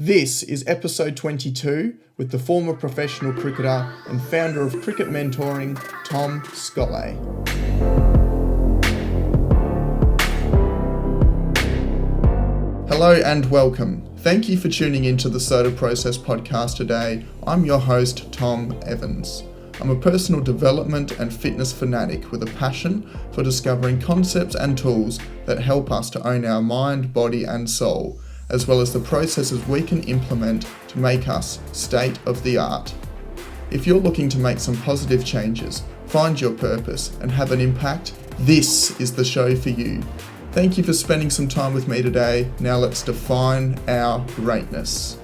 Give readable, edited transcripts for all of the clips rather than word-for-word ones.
This is episode 22 with the former professional cricketer and founder of Cricket Mentoring, Tom Scollay. Hello and welcome. Thank you for tuning into the SOTA Process podcast today. I'm your host, Tom Evans. I'm a personal development and fitness fanatic with a passion for discovering concepts and tools that help us to own our mind, body and soul, as well as the processes we can implement to make us state of the art. If you're looking to make some positive changes, find your purpose and have an impact, this is the show for you. Thank you for spending some time with me today. Now let's define our greatness.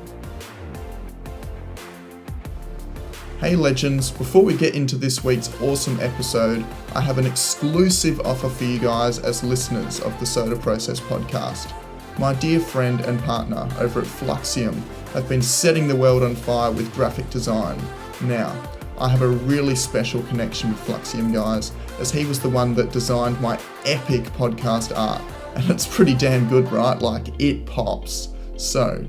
Hey legends, before we get into this week's awesome episode, I have an exclusive offer for you guys as listeners of the SOTA Process podcast. My dear friend and partner over at Fluxium have been setting the world on fire with graphic design. Now, I have a really special connection with Fluxium, guys, as he was the one that designed my epic podcast art. And it's pretty damn good, right? Like, it pops. So,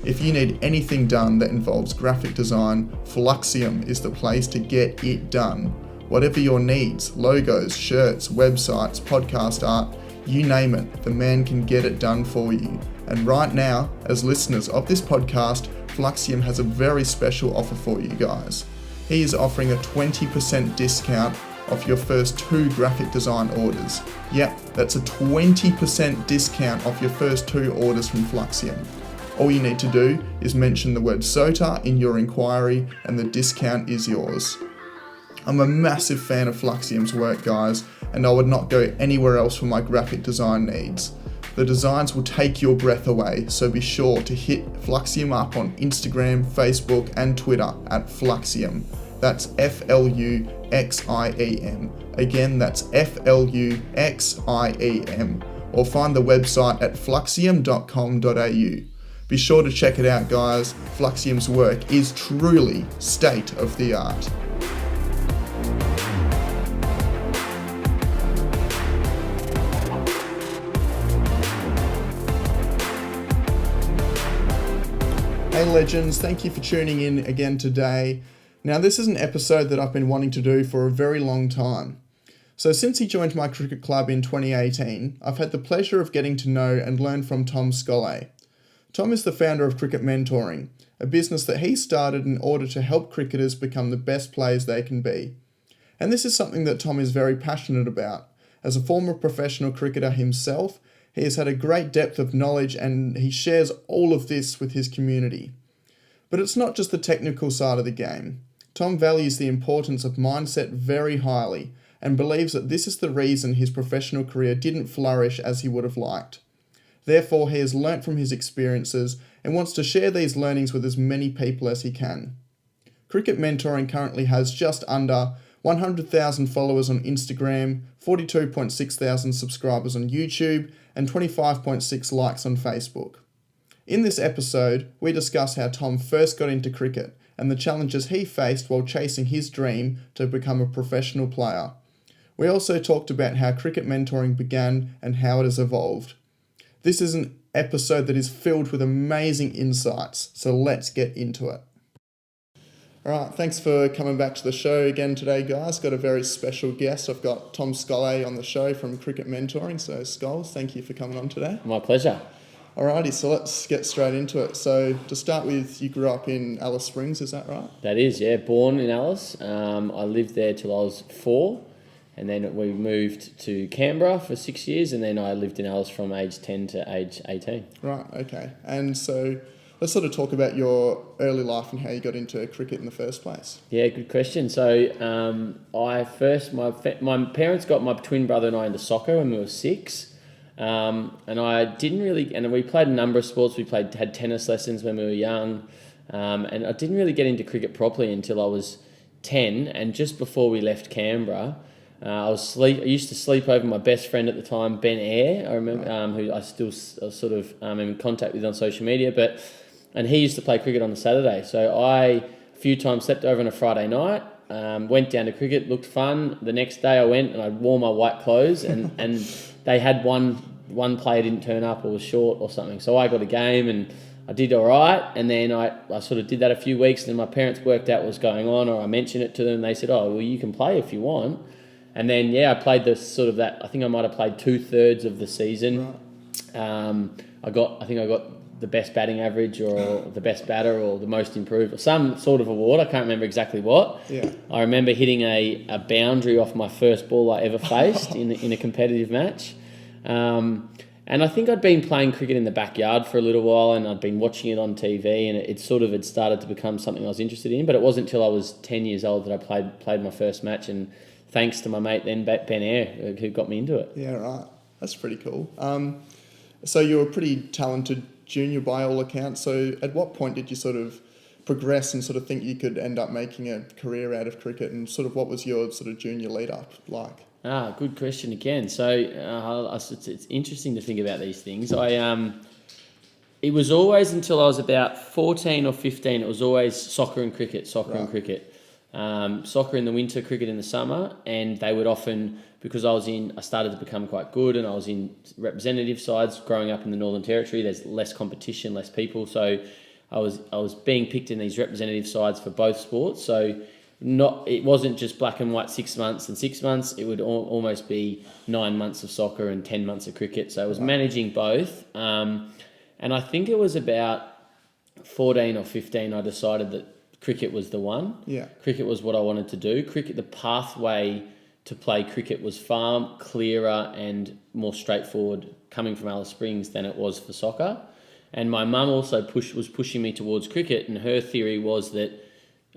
if you need anything done that involves graphic design, Fluxium is the place to get it done. Whatever your needs, logos, shirts, websites, podcast art, you name it, the man can get it done for you. And right now, as listeners of this podcast, Fluxium has a very special offer for you guys. He is offering a 20% discount off your first 2 graphic design orders. Yep, that's a 20% discount off your first 2 orders from Fluxium. All you need to do is mention the word SOTA in your inquiry and the discount is yours. I'm a massive fan of Fluxium's work, guys, and I would not go anywhere else for my graphic design needs. The designs will take your breath away, so be sure to hit Fluxium up on Instagram, Facebook, and Twitter at Fluxium. That's Fluxiem. Again, that's Fluxiem. Or find the website at fluxium.com.au. Be sure to check it out, guys. Fluxium's work is truly state of the art. Hey legends, thank you for tuning in again today. Now this is an episode that I've been wanting to do for a very long time. So since he joined my cricket club in 2018, I've had the pleasure of getting to know and learn from Tom Scollay. Tom is the founder of Cricket Mentoring, a business that he started in order to help cricketers become the best players they can be. And this is something that Tom is very passionate about. As a former professional cricketer himself, he has had a great depth of knowledge and he shares all of this with his community. But it's not just the technical side of the game. Tom values the importance of mindset very highly and believes that this is the reason his professional career didn't flourish as he would have liked. Therefore, he has learnt from his experiences and wants to share these learnings with as many people as he can. Cricket Mentoring currently has just under 100,000 followers on Instagram, 42.6 thousand subscribers on YouTube, and 25.6 likes on Facebook. In this episode, we discuss how Tom first got into cricket and the challenges he faced while chasing his dream to become a professional player. We also talked about how cricket mentoring began and how it has evolved. This is an episode that is filled with amazing insights, so let's get into it. Alright, thanks for coming back to the show again today, guys. Got a very special guest. I've got Tom Scollay on the show from Cricket Mentoring. So, Skulls, thank you for coming on today. My pleasure. Alrighty, so let's get straight into it. So, to start with, you grew up in Alice Springs, is that right? That is, yeah. Born in Alice. I lived there till I was 4, and then we moved to Canberra for 6 years, and then I lived in Alice from age 10 to age 18. Right, okay. And so, let's sort of talk about your early life and how you got into cricket in the first place. Yeah, good question. So my parents got my twin brother and I into soccer when we were 6. And I didn't really, and we played a number of sports. We had tennis lessons when we were young. And I didn't really get into cricket properly until I was 10. And just before we left Canberra, I used to sleep over my best friend at the time, Ben Eyre, I remember, who I still sort of am in contact with on social media, and he used to play cricket on the Saturday. So I, a few times, slept over on a Friday night, went down to cricket, looked fun. The next day I went and I wore my white clothes and they had one player didn't turn up or was short or something. So I got a game and I did all right, and then I sort of did that a few weeks, and then my parents worked out what was going on, or I mentioned it to them, and they said, oh, well, you can play if you want. And then, I played I think I might have played 2/3 of the season. Right. I think I got the best batting average or the best batter or the most improved or some sort of award. I can't remember exactly what. Yeah. I remember hitting a boundary off my first ball I ever faced in a competitive match. And I think I'd been playing cricket in the backyard for a little while, and I'd been watching it on TV, and it sort of had started to become something I was interested in. But it wasn't until I was 10 years old that I played my first match, and thanks to my mate then, Ben Eyre, who got me into it. Yeah, right. That's pretty cool. So you were a pretty talented junior by all accounts. So at what point did you sort of progress and sort of think you could end up making a career out of cricket, and sort of what was your sort of junior lead up like? Good question again. So it's interesting to think about these things. It was always until I was about 14 or 15, it was always soccer and cricket. Soccer in the winter, cricket in the summer, and they would often, because I started to become quite good, and I was in representative sides growing up in the Northern Territory. There's less competition, less people, so I was being picked in these representative sides for both sports. So it wasn't just black and white 6 months and 6 months. It would almost be 9 months of soccer and 10 months of cricket. So I was managing both, and I think it was about 14 or 15 I decided that cricket was the one. Yeah. Cricket was what I wanted to do. The pathway to play cricket was far clearer and more straightforward coming from Alice Springs than it was for soccer. And my mum also was pushing me towards cricket, and her theory was that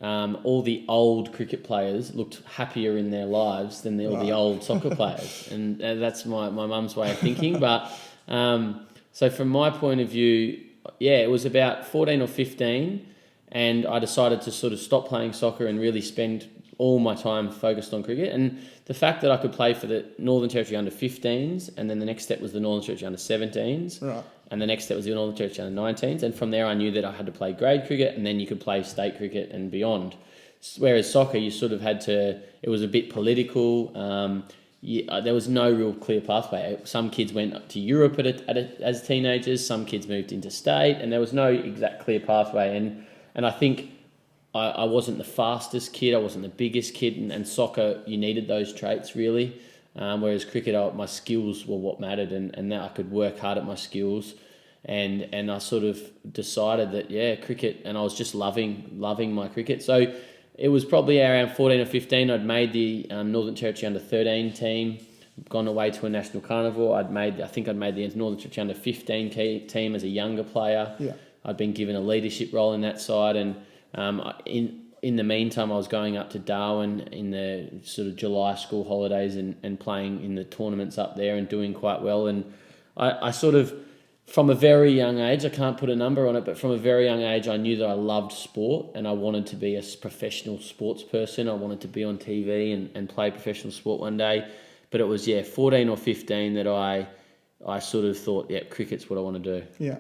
all the old cricket players looked happier in their lives than all the old soccer players. And that's my mum's way of thinking. But so from my point of view, it was about 14 or 15, and I decided to sort of stop playing soccer and really spend all my time focused on cricket. And the fact that I could play for the Northern Territory under 15s, and then the next step was the Northern Territory under 17s, right, and the next step was the Northern Territory under 19s, and from there I knew that I had to play grade cricket, and then you could play state cricket and beyond. Whereas soccer, you sort of had to, it was a bit political. There was no real clear pathway. Some kids went to Europe as teenagers, some kids moved interstate, and there was no exact clear pathway. And I think I wasn't the fastest kid, I wasn't the biggest kid, and soccer, you needed those traits really. Whereas cricket, my skills were what mattered, and that I could work hard at my skills. And I sort of decided that, cricket, and I was just loving my cricket. So it was probably around 14 or 15, I'd made the Northern Territory under 13 team, gone away to a national carnival. I think I'd made the Northern Territory under 15 team as a younger player. Yeah. I'd been given a leadership role in that side, and in the meantime, I was going up to Darwin in the sort of July school holidays and playing in the tournaments up there and doing quite well. And I sort of, from a very young age, I can't put a number on it, but from a very young age, I knew that I loved sport and I wanted to be a professional sports person. I wanted to be on TV and play professional sport one day. But it was, 14 or 15 that I sort of thought, cricket's what I want to do. Yeah.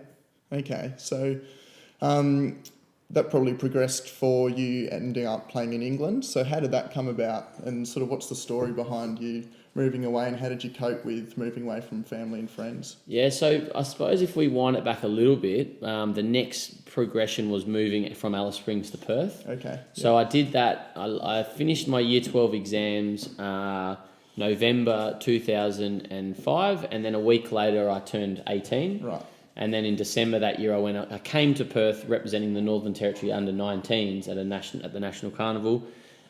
Okay. So that probably progressed for you ending up playing in England. So how did that come about, and sort of what's the story behind you moving away, and how did you cope with moving away from family and friends? Yeah, so I suppose if we wind it back a little bit, the next progression was moving from Alice Springs to Perth. Okay. So I did that. I finished my Year 12 exams November 2005, and then a week later I turned 18. Right. And then in December that year, I came to Perth representing the Northern Territory under 19s at the National Carnival.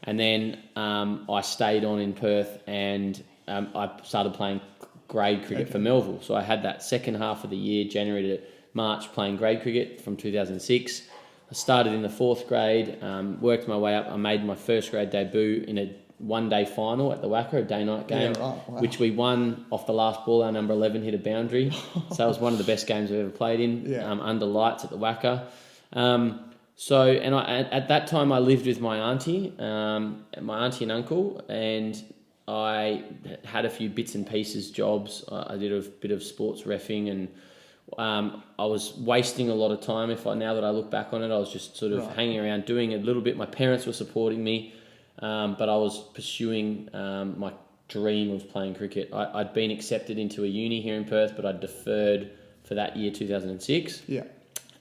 And then I stayed on in Perth, and I started playing grade cricket for Melville. So I had that second half of the year, January to March, playing grade cricket from 2006. I started in the fourth grade, worked my way up. I made my first grade debut in a one-day final at the Wacker, a day-night game, which we won off the last ball. Our number 11 hit a boundary. So that was one of the best games I've ever played in, under lights at the Wacker. At that time I lived with my auntie and uncle, and I had a few bits and pieces jobs. I did a bit of sports reffing, and I was wasting a lot of time. Now that I look back on it, I was just sort of hanging around doing a little bit. My parents were supporting me, but I was pursuing my dream of playing cricket. I'd been accepted into a uni here in Perth, but I deferred for that year, 2006. Yeah.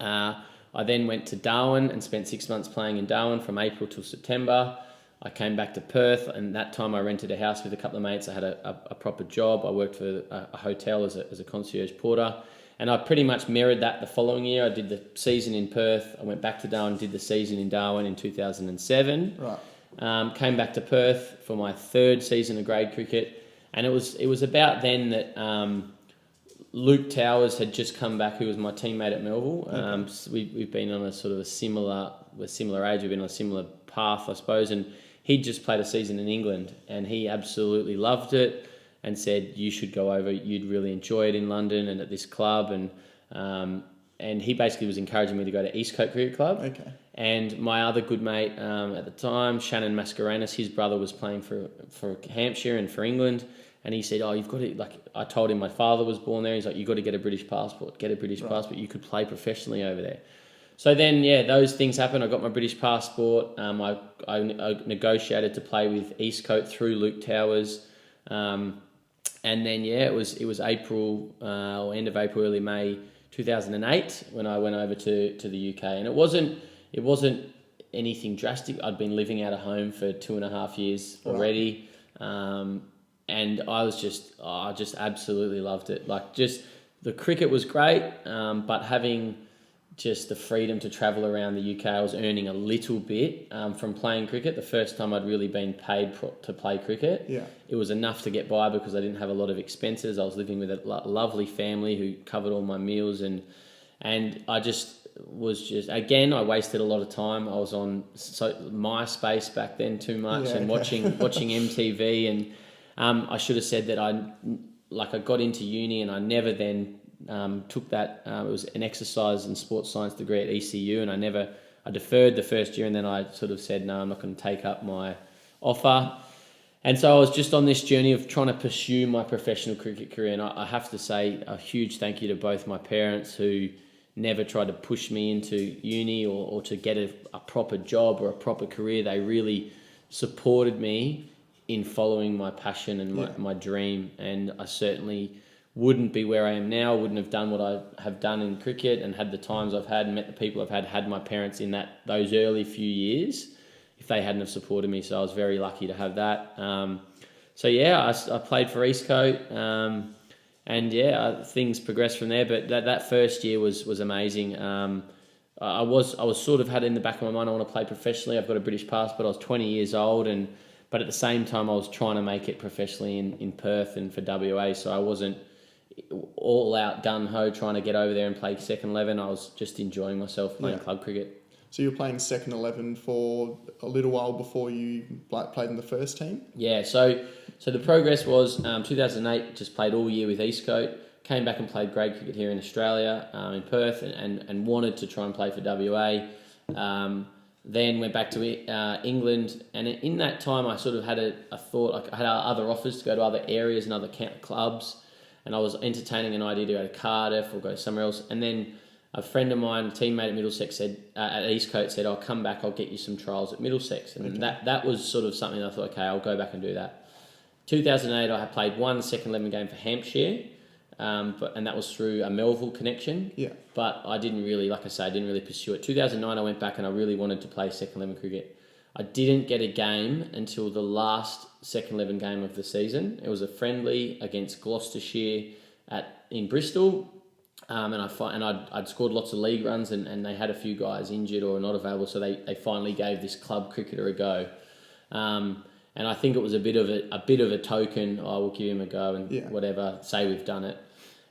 I then went to Darwin and spent 6 months playing in Darwin from April till September. I came back to Perth, and that time I rented a house with a couple of mates. I had a proper job. I worked for a hotel as a concierge porter. And I pretty much mirrored that the following year. I did the season in Perth. I went back to Darwin, did the season in Darwin in 2007. Right. Came back to Perth for my third season of grade cricket. And it was about then that Luke Towers had just come back, who was my teammate at Melville. Okay. So we've been on a sort of a similar age. We've been on a similar path, I suppose. And he'd just played a season in England, and he absolutely loved it and said, you should go over, you'd really enjoy it in London and at this club. And he basically was encouraging me to go to East Coast Cricket Club. Okay. And my other good mate at the time, Shannon Mascarenas, his brother was playing for Hampshire and for England. And he said, you've got to, I told him my father was born there. He's like, you've got to get a British passport, passport. You could play professionally over there. So then, those things happened. I got my British passport. I negotiated to play with East Coast through Luke Towers. And then, it was April, or end of April, early May 2008 when I went over to the UK. And it wasn't anything drastic. I'd been living out of home for 2.5 years already. Right. And I just absolutely loved it. The cricket was great, but having just the freedom to travel around the UK, I was earning a little bit from playing cricket. The first time I'd really been paid to play cricket. Yeah. It was enough to get by because I didn't have a lot of expenses. I was living with a lovely family who covered all my meals, and I I wasted a lot of time. I was on MySpace back then too much, and watching MTV, and I should have said that I got into uni and I never then took that. It was an exercise and sports science degree at ECU, and I deferred the first year, and then I sort of said, no, I'm not going to take up my offer. And so I was just on this journey of trying to pursue my professional cricket career. And I have to say a huge thank you to both my parents, who never tried to push me into uni or to get a proper job or a proper career. They really supported me in following my passion and my dream. And I certainly wouldn't be where I am now, wouldn't have done what I have done in cricket and had the times I've had and met the people I've had my parents in those early few years, if they hadn't have supported me. So I was very lucky to have that. I played for East Coast, things progressed from there. But that first year was amazing. I was sort of had in the back of my mind, I want to play professionally. I've got a British passport. I was 20 years old, but at the same time, I was trying to make it professionally in Perth and for WA. So I wasn't all out gun-ho trying to get over there and play second 11. I was just enjoying myself playing club cricket. So you were playing second 11 for a little while before you played in the first team? Yeah, so the progress was 2008, just played all year with East Coast, came back and played grade cricket here in Australia, in Perth, and wanted to try and play for WA. Then went back to England, and in that time I sort of had a thought. I had other offers to go to other areas and other clubs, and I was entertaining an idea to go to Cardiff or go somewhere else. And then a friend of mine, a teammate at Middlesex, at East Coast said, I'll come back, I'll get you some trials at Middlesex. And that was sort of something that I thought, okay, I'll go back and do that. 2008, I had played one second 11 game for Hampshire, and that was through a Melville connection. Yeah. But I didn't really, pursue it. 2009, I went back and I really wanted to play second 11 cricket. I didn't get a game until the last second 11 game of the season. It was a friendly against Gloucestershire in Bristol. And I'd scored lots of league runs, and they had a few guys injured or not available, so they finally gave this club cricketer a go. And I think it was a bit of a token. I will give him a go and whatever. Say we've done it.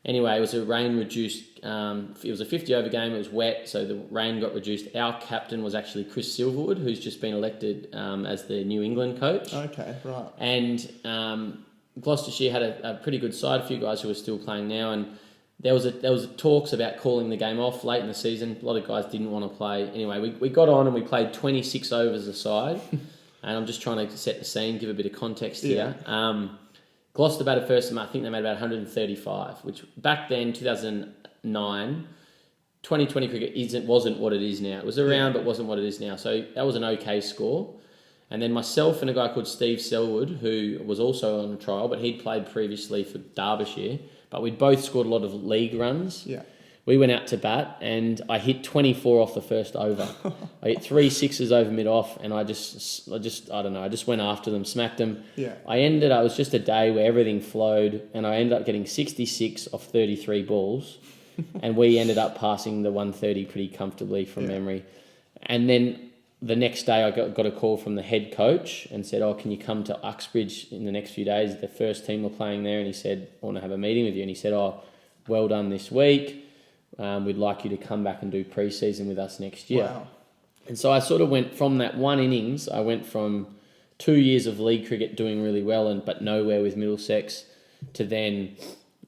Anyway, it was a rain reduced. It was a 50 over game. It was wet, so the rain got reduced. Our captain was actually Chris Silverwood, who's just been elected as the New England coach. Okay, right. And Gloucestershire had a pretty good side. A few guys who are still playing now, and there was talks about calling the game off late in the season. A lot of guys didn't want to play. Anyway, we got on and we played 26 overs a side. And I'm just trying to set the scene, give a bit of context here. Gloucester batted first, I think they made about 135, which back then, 2009, 2020 cricket wasn't what it is now. It was around, but wasn't what it is now. So that was an okay score. And then myself and a guy called Steve Selwood, who was also on the trial, but he'd played previously for Derbyshire, but we'd both scored a lot of league runs. Yeah. we went out to bat and I hit 24 off the first over. I hit 3 sixes over mid-off and I just went after them, smacked them. Yeah. It was just a day where everything flowed and I ended up getting 66 off 33 balls and we ended up passing the 130 pretty comfortably from memory. And then the next day I got a call from the head coach and said, can you come to Uxbridge in the next few days? The first team were playing there and he said, I want to have a meeting with you. And he said, well done this week. We'd like you to come back and do pre-season with us next year. Wow. And so I sort of went from that one innings, I went from 2 years of league cricket doing really well but nowhere with Middlesex to then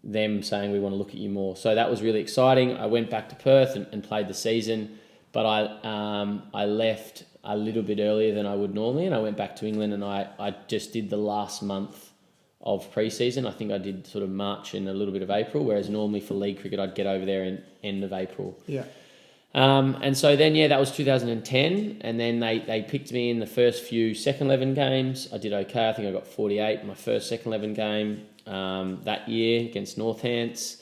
them saying we want to look at you more. So that was really exciting. I went back to Perth and played the season, but I left a little bit earlier than I would normally and I went back to England and I just did the last month of pre-season. I think I did sort of March and a little bit of April, whereas normally for league cricket I'd get over there in end of April. Yeah. And so then, that was 2010, and then they picked me in the first few second 11 games. I did okay. I think I got 48 in my first second 11 game that year against Northants.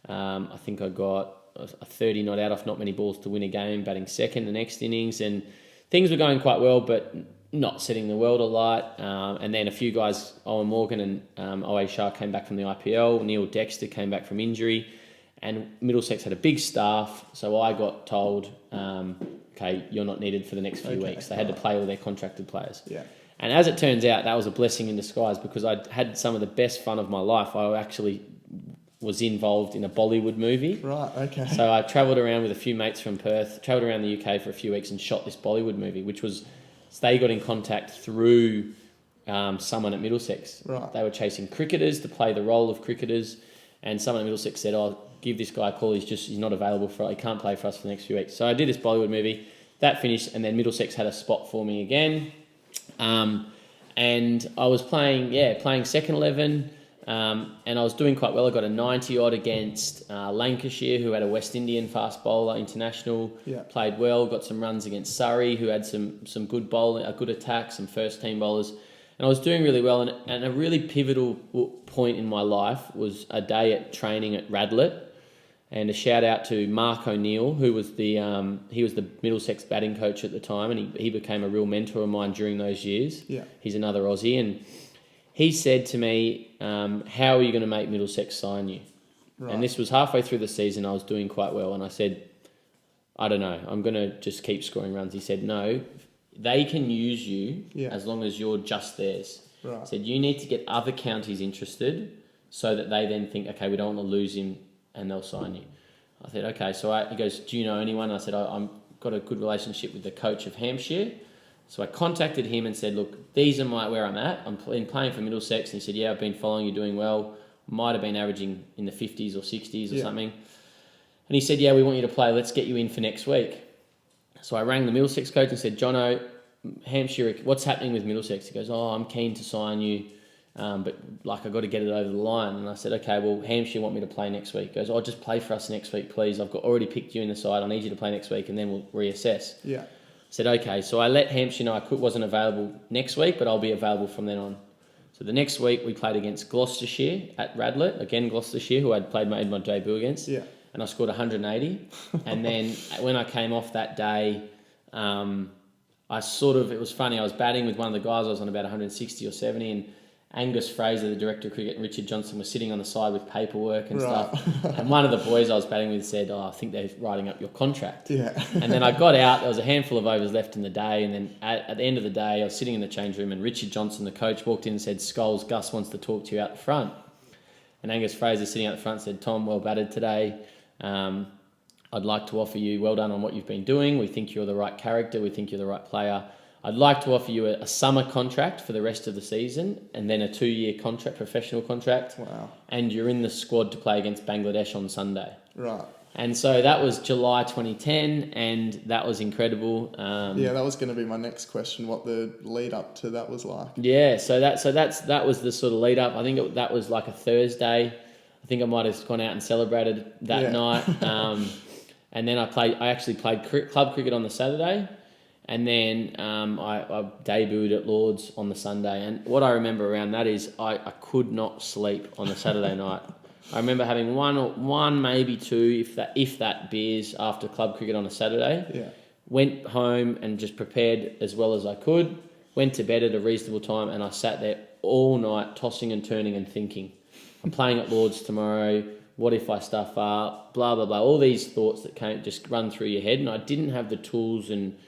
I think I got a 30 not out off not many balls to win a game, batting second the next innings, and things were going quite well, but not setting the world alight. And then a few guys, Owen Morgan and O.A. Shah came back from the IPL. Neil Dexter came back from injury. And Middlesex had a big staff. So I got told, okay, you're not needed for the next few weeks. They had to play all their contracted players. Yeah. And as it turns out, that was a blessing in disguise because I had some of the best fun of my life. I actually was involved in a Bollywood movie. Right, okay. So I travelled around with a few mates from Perth, travelled around the UK for a few weeks and shot this Bollywood movie, which was... They got in contact through someone at Middlesex. Right. They were chasing cricketers to play the role of cricketers, and someone at Middlesex said, give this guy a call, he's not available he can't play for us for the next few weeks. So I did this Bollywood movie, that finished, and then Middlesex had a spot for me again. And I was playing second 11, and I was doing quite well. I got a 90 odd against Lancashire, who had a West Indian fast bowler, international. Yeah. Played well, got some runs against Surrey, who had some good bowling, a good attack, some first team bowlers. And I was doing really well. And a really pivotal point in my life was a day at training at Radlett. And a shout out to Mark O'Neill, who was the Middlesex batting coach at the time, and he became a real mentor of mine during those years. Yeah. He's another Aussie, and he said to me, how are you going to make Middlesex sign you? Right. And this was halfway through the season. I was doing quite well, and I said, I don't know, I'm going to just keep scoring runs. He said, no, they can use you as long as you're just theirs. Right. He said, you need to get other counties interested so that they then think, okay, we don't want to lose him, and they'll sign you. I said, okay. So he goes, do you know anyone? I said, I've got a good relationship with the coach of Hampshire. So I contacted him and said, look, these are where I'm at. I'm playing for Middlesex. And he said, yeah, I've been following you doing well. Might have been averaging in the 50s or 60s or something. And he said, yeah, we want you to play. Let's get you in for next week. So I rang the Middlesex coach and said, Jono, Hampshire, what's happening with Middlesex? He goes, I'm keen to sign you. But I've got to get it over the line. And I said, okay, well, Hampshire want me to play next week. He goes, just play for us next week, please. I've already picked you in the side. I need you to play next week and then we'll reassess. Yeah. I said, okay. So I let Hampshire know I wasn't available next week, but I'll be available from then on. So the next week we played against Gloucestershire at Radlett. Again, Gloucestershire, who I'd made my debut against. Yeah. And I scored 180. And then when I came off that day, it was funny. I was batting with one of the guys. I was on about 160 or 70 and Angus Fraser, the director of cricket, and Richard Johnson were sitting on the side with paperwork and stuff. And one of the boys I was batting with said, I think they're writing up your contract. Yeah. And then I got out. There was a handful of overs left in the day. And then at the end of the day, I was sitting in the change room and Richard Johnson, the coach, walked in and said, Scholes, Gus wants to talk to you out the front. And Angus Fraser, sitting out the front, said, Tom, well batted today. I'd like to offer you well done on what you've been doing. We think you're the right character. We think you're the right player. I'd like to offer you a summer contract for the rest of the season and then a 2-year contract, professional contract. Wow. And you're in the squad to play against Bangladesh on Sunday. Right. And so that was July 2010 and that was incredible. That was going to be my next question, what the lead up to that was like. Yeah, so that was the sort of lead up. I think that was like a Thursday. I think I might have gone out and celebrated that night. And then I actually played club cricket on the Saturday. And then I debuted at Lord's on the Sunday. And what I remember around that is I could not sleep on the Saturday night. I remember having one, maybe two, if that beers after club cricket on a Saturday. Yeah. Went home and just prepared as well as I could. Went to bed at a reasonable time, and I sat there all night tossing and turning and thinking, I'm playing at Lords tomorrow. What if I stuff up? Blah, blah, blah. All these thoughts that can't just run through your head. And I didn't have the tools and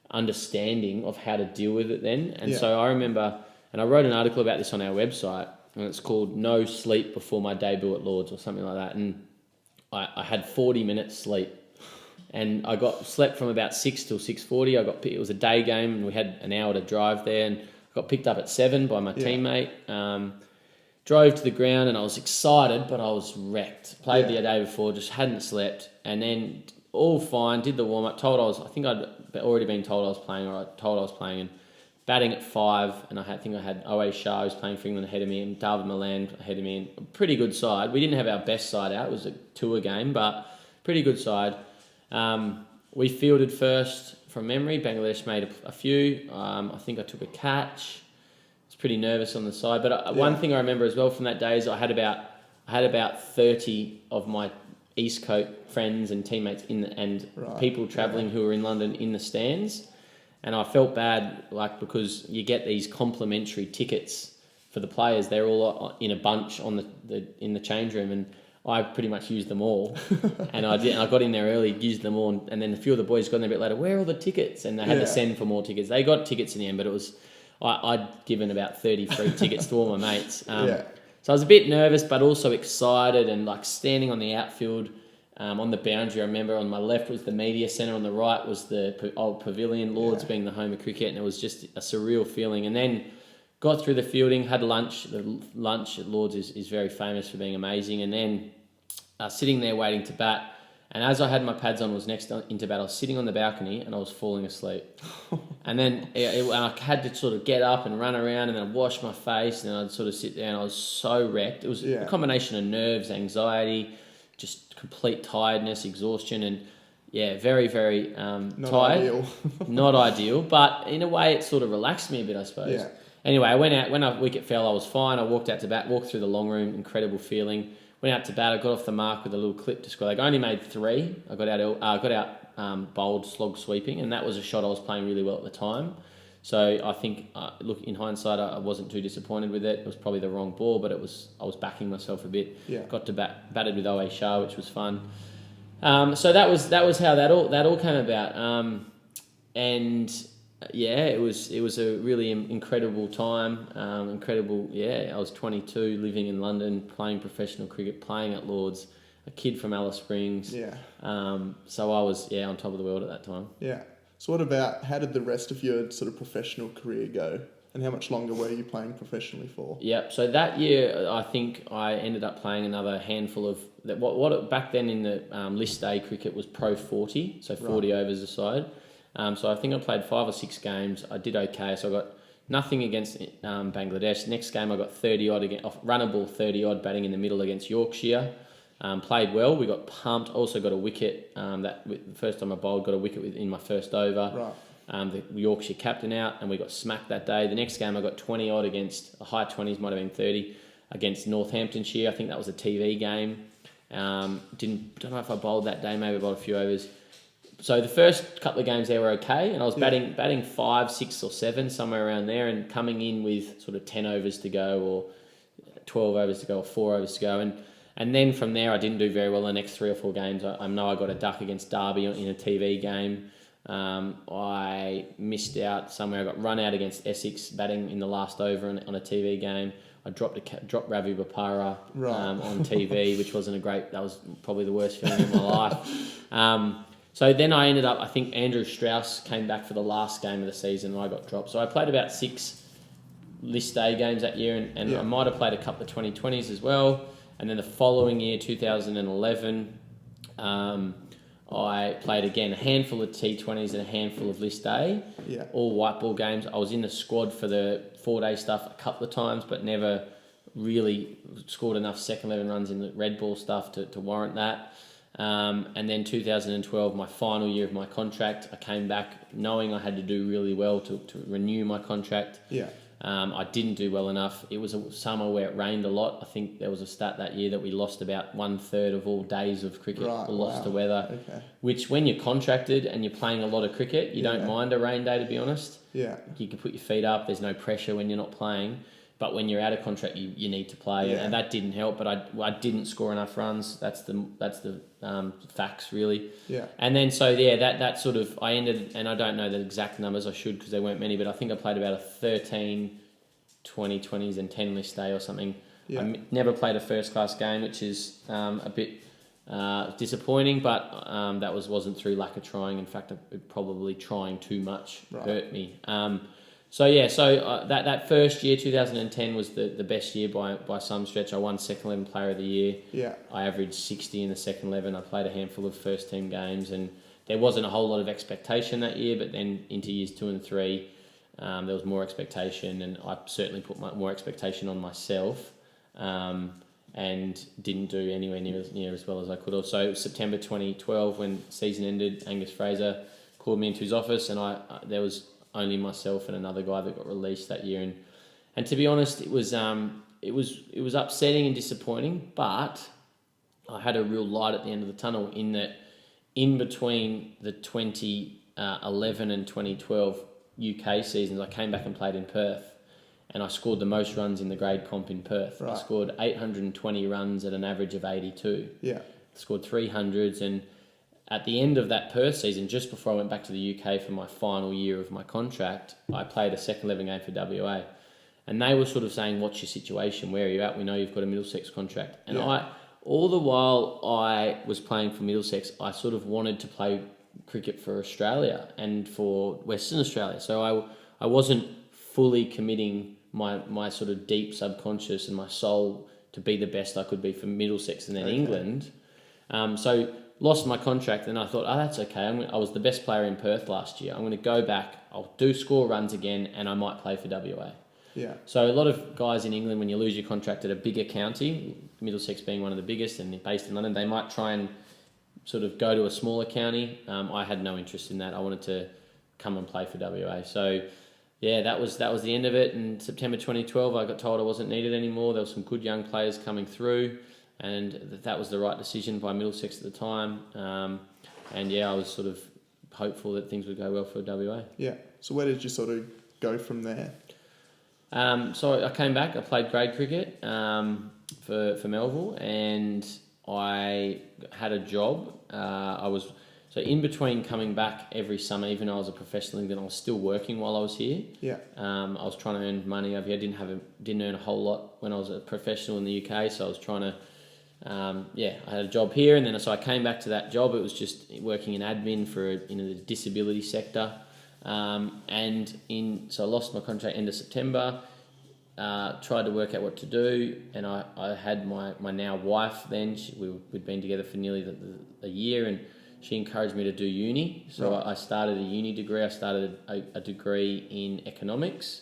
understanding of how to deal with it then. And so I remember, and I wrote an article about this on our website, and it's called No Sleep Before My Debut at Lords or something like that. And I had 40 minutes sleep. And I slept from about 6 till 6:40. It was a day game, and we had an hour to drive there. And I got picked up at 7 by my teammate. Drove to the ground, and I was excited, but I was wrecked. Played the day before, just hadn't slept, and then all fine. Did the warm up. I think I'd already been told I was playing, or I told I was playing, and batting at 5. And I think I had O.A. Shah, who was playing for England, ahead of me, and David Milan ahead of me. And a pretty good side. We didn't have our best side out. It was a tour game, but pretty good side. We fielded first from memory. Bangladesh made a few. I think I took a catch. I was pretty nervous on the side. But one thing I remember as well from that day is I had about 30 of my East Coast friends and teammates people travelling who were in London in the stands. And I felt bad, because you get these complimentary tickets for the players. They're all in a bunch in the change room, and I pretty much used them all. And I got in there early, used them all, and then a few of the boys got in a bit later, where are all the tickets? And they had to send for more tickets. They got tickets in the end, but it was, I'd given about 30 free tickets to all my mates. So I was a bit nervous, but also excited, and standing on the outfield, on the boundary. I remember on my left was the media centre, on the right was the old pavilion, Lords being the home of cricket, and it was just a surreal feeling. And then got through the fielding, had lunch. The lunch at Lords is very famous for being amazing. And then sitting there waiting to bat, and as I had my pads on, was next into bat, I was sitting on the balcony and I was falling asleep. And then I had to sort of get up and run around, and then I'd wash my face, and then I'd sort of sit there, and I was so wrecked. It was a combination of nerves, anxiety, just complete tiredness, exhaustion, and very, very Not tired. Ideal. Not ideal, but in a way it sort of relaxed me a bit, I suppose. Yeah. Anyway, I went out, when a wicket fell, I was fine. I walked out to bat, walked through the long room, incredible feeling. Went out to bat, I got off the mark with a little clip to score. I only made 3. I got out bowled, slog sweeping, and that was a shot I was playing really well at the time. So I think, in hindsight, I wasn't too disappointed with it. It was probably the wrong ball, but I was backing myself a bit. Yeah. Got to batted with O.A. Shah, which was fun. So that was how that all came about. It was a really incredible time. I was 22, living in London, playing professional cricket, playing at Lords, a kid from Alice Springs. Yeah. So I was on top of the world at that time. Yeah. So how did the rest of your sort of professional career go? And how much longer were you playing professionally for? Yep. So that year, I think I ended up playing another handful of what back then in the list A cricket was Pro 40, so 40 overs a side. So I think I played 5 or 6 games. I did okay. So I got nothing against Bangladesh. Next game I got 30 odd runnable 30 odd batting in the middle against Yorkshire. Played well. We got pumped. Also got a wicket. The first time I bowled, got a wicket in my first over. The Yorkshire captain out, and we got smacked that day. The next game I got 20 odd against, the high 20s, might have been 30, against Northamptonshire. I think that was a TV game. Don't know if I bowled that day. Maybe I bowled a few overs. So the first couple of games there were okay, and I was batting 5, 6 or 7, somewhere around there, and coming in with sort of 10 overs to go, or 12 overs to go, or 4 overs to go. And then from there, I didn't do very well the next 3 or 4 games. I know I got a duck against Derby in a TV game. I missed out somewhere. I got run out against Essex batting in the last over on a TV game. I dropped Ravi Bopara on TV, which wasn't that was probably the worst feeling of my life. So then I ended up, I think Andrew Strauss came back for the last game of the season, and I got dropped. So I played about 6 list A games that year, and I might have played a couple of 2020s as well. And then the following year, 2011, I played again a handful of T20s and a handful of list A, all white ball games. I was in the squad for the 4-day stuff a couple of times, but never really scored enough second 11 runs in the red ball stuff to warrant that. And then 2012, my final year of my contract, I came back knowing I had to do really well to renew my contract. I didn't do well enough. It was a summer where it rained a lot. I think there was a stat that year that we lost about 1/3 of all days of cricket were lost to weather, which when you're contracted and you're playing a lot of cricket, you don't mind a rain day, to be honest. Yeah. You can put your feet up. There's no pressure when you're not playing. But when you're out of contract, you need to play, and that didn't help. But I didn't score enough runs. That's the facts, really. Yeah. And then that sort of I ended, and I don't know the exact numbers. I should, because there weren't many, but I think I played about a 13, 20, 20s and 10 list day or something. Yeah. I never played a first class game, which is a bit disappointing. But that wasn't through lack of trying. In fact, probably trying too much hurt me. That first year, 2010, was the best year by some stretch. I won second 11 player of the year. Yeah. I averaged 60 in the second 11. I played a handful of first team games, and there wasn't a whole lot of expectation that year. But then into years 2 and 3, there was more expectation, and I certainly put more expectation on myself, and didn't do anywhere near as well as I could have. So September 2012, when season ended, Angus Fraser called me into his office, and there was only myself and another guy that got released that year, and to be honest, it was upsetting and disappointing. But I had a real light at the end of the tunnel, in that in between the 2011 and 2012 UK seasons, I came back and played in Perth, and I scored the most runs in the grade comp in Perth. I scored 820 runs at an average of 82. Yeah, scored 300s, and at the end of that Perth season, just before I went back to the UK for my final year of my contract, I played a second 11 game for WA. And they were sort of saying, what's your situation? Where are you at? We know you've got a Middlesex contract. And all the while I was playing for Middlesex, I sort of wanted to play cricket for Australia and for Western Australia. So I wasn't fully committing my sort of deep subconscious and my soul to be the best I could be for Middlesex and then England. So lost my contract, and I thought, that's okay. I was the best player in Perth last year. I'm going to go back. I'll do score runs again, and I might play for WA. Yeah. So a lot of guys in England, when you lose your contract at a bigger county, Middlesex being one of the biggest and based in London, they might try and sort of go to a smaller county. I had no interest in that. I wanted to come and play for WA. So that was the end of it. In September 2012, I got told I wasn't needed anymore. There were some good young players coming through, and that was the right decision by Middlesex at the time. I was sort of hopeful that things would go well for WA. Yeah. So where did you sort of go from there? So I came back. I played grade cricket for Melville, and I had a job. So in between coming back every summer, even though I was a professional, then I was still working while I was here. Yeah. I was trying to earn money over here. I didn't earn a whole lot when I was a professional in the UK, so I was trying to. I had a job here, and then so I came back to that job. It was just working in admin for the disability sector, so I lost my contract end of September. Tried to work out what to do, and I had my now wife then. We'd been together for nearly a year, and she encouraged me to do uni. So I started a uni degree. I started a degree in economics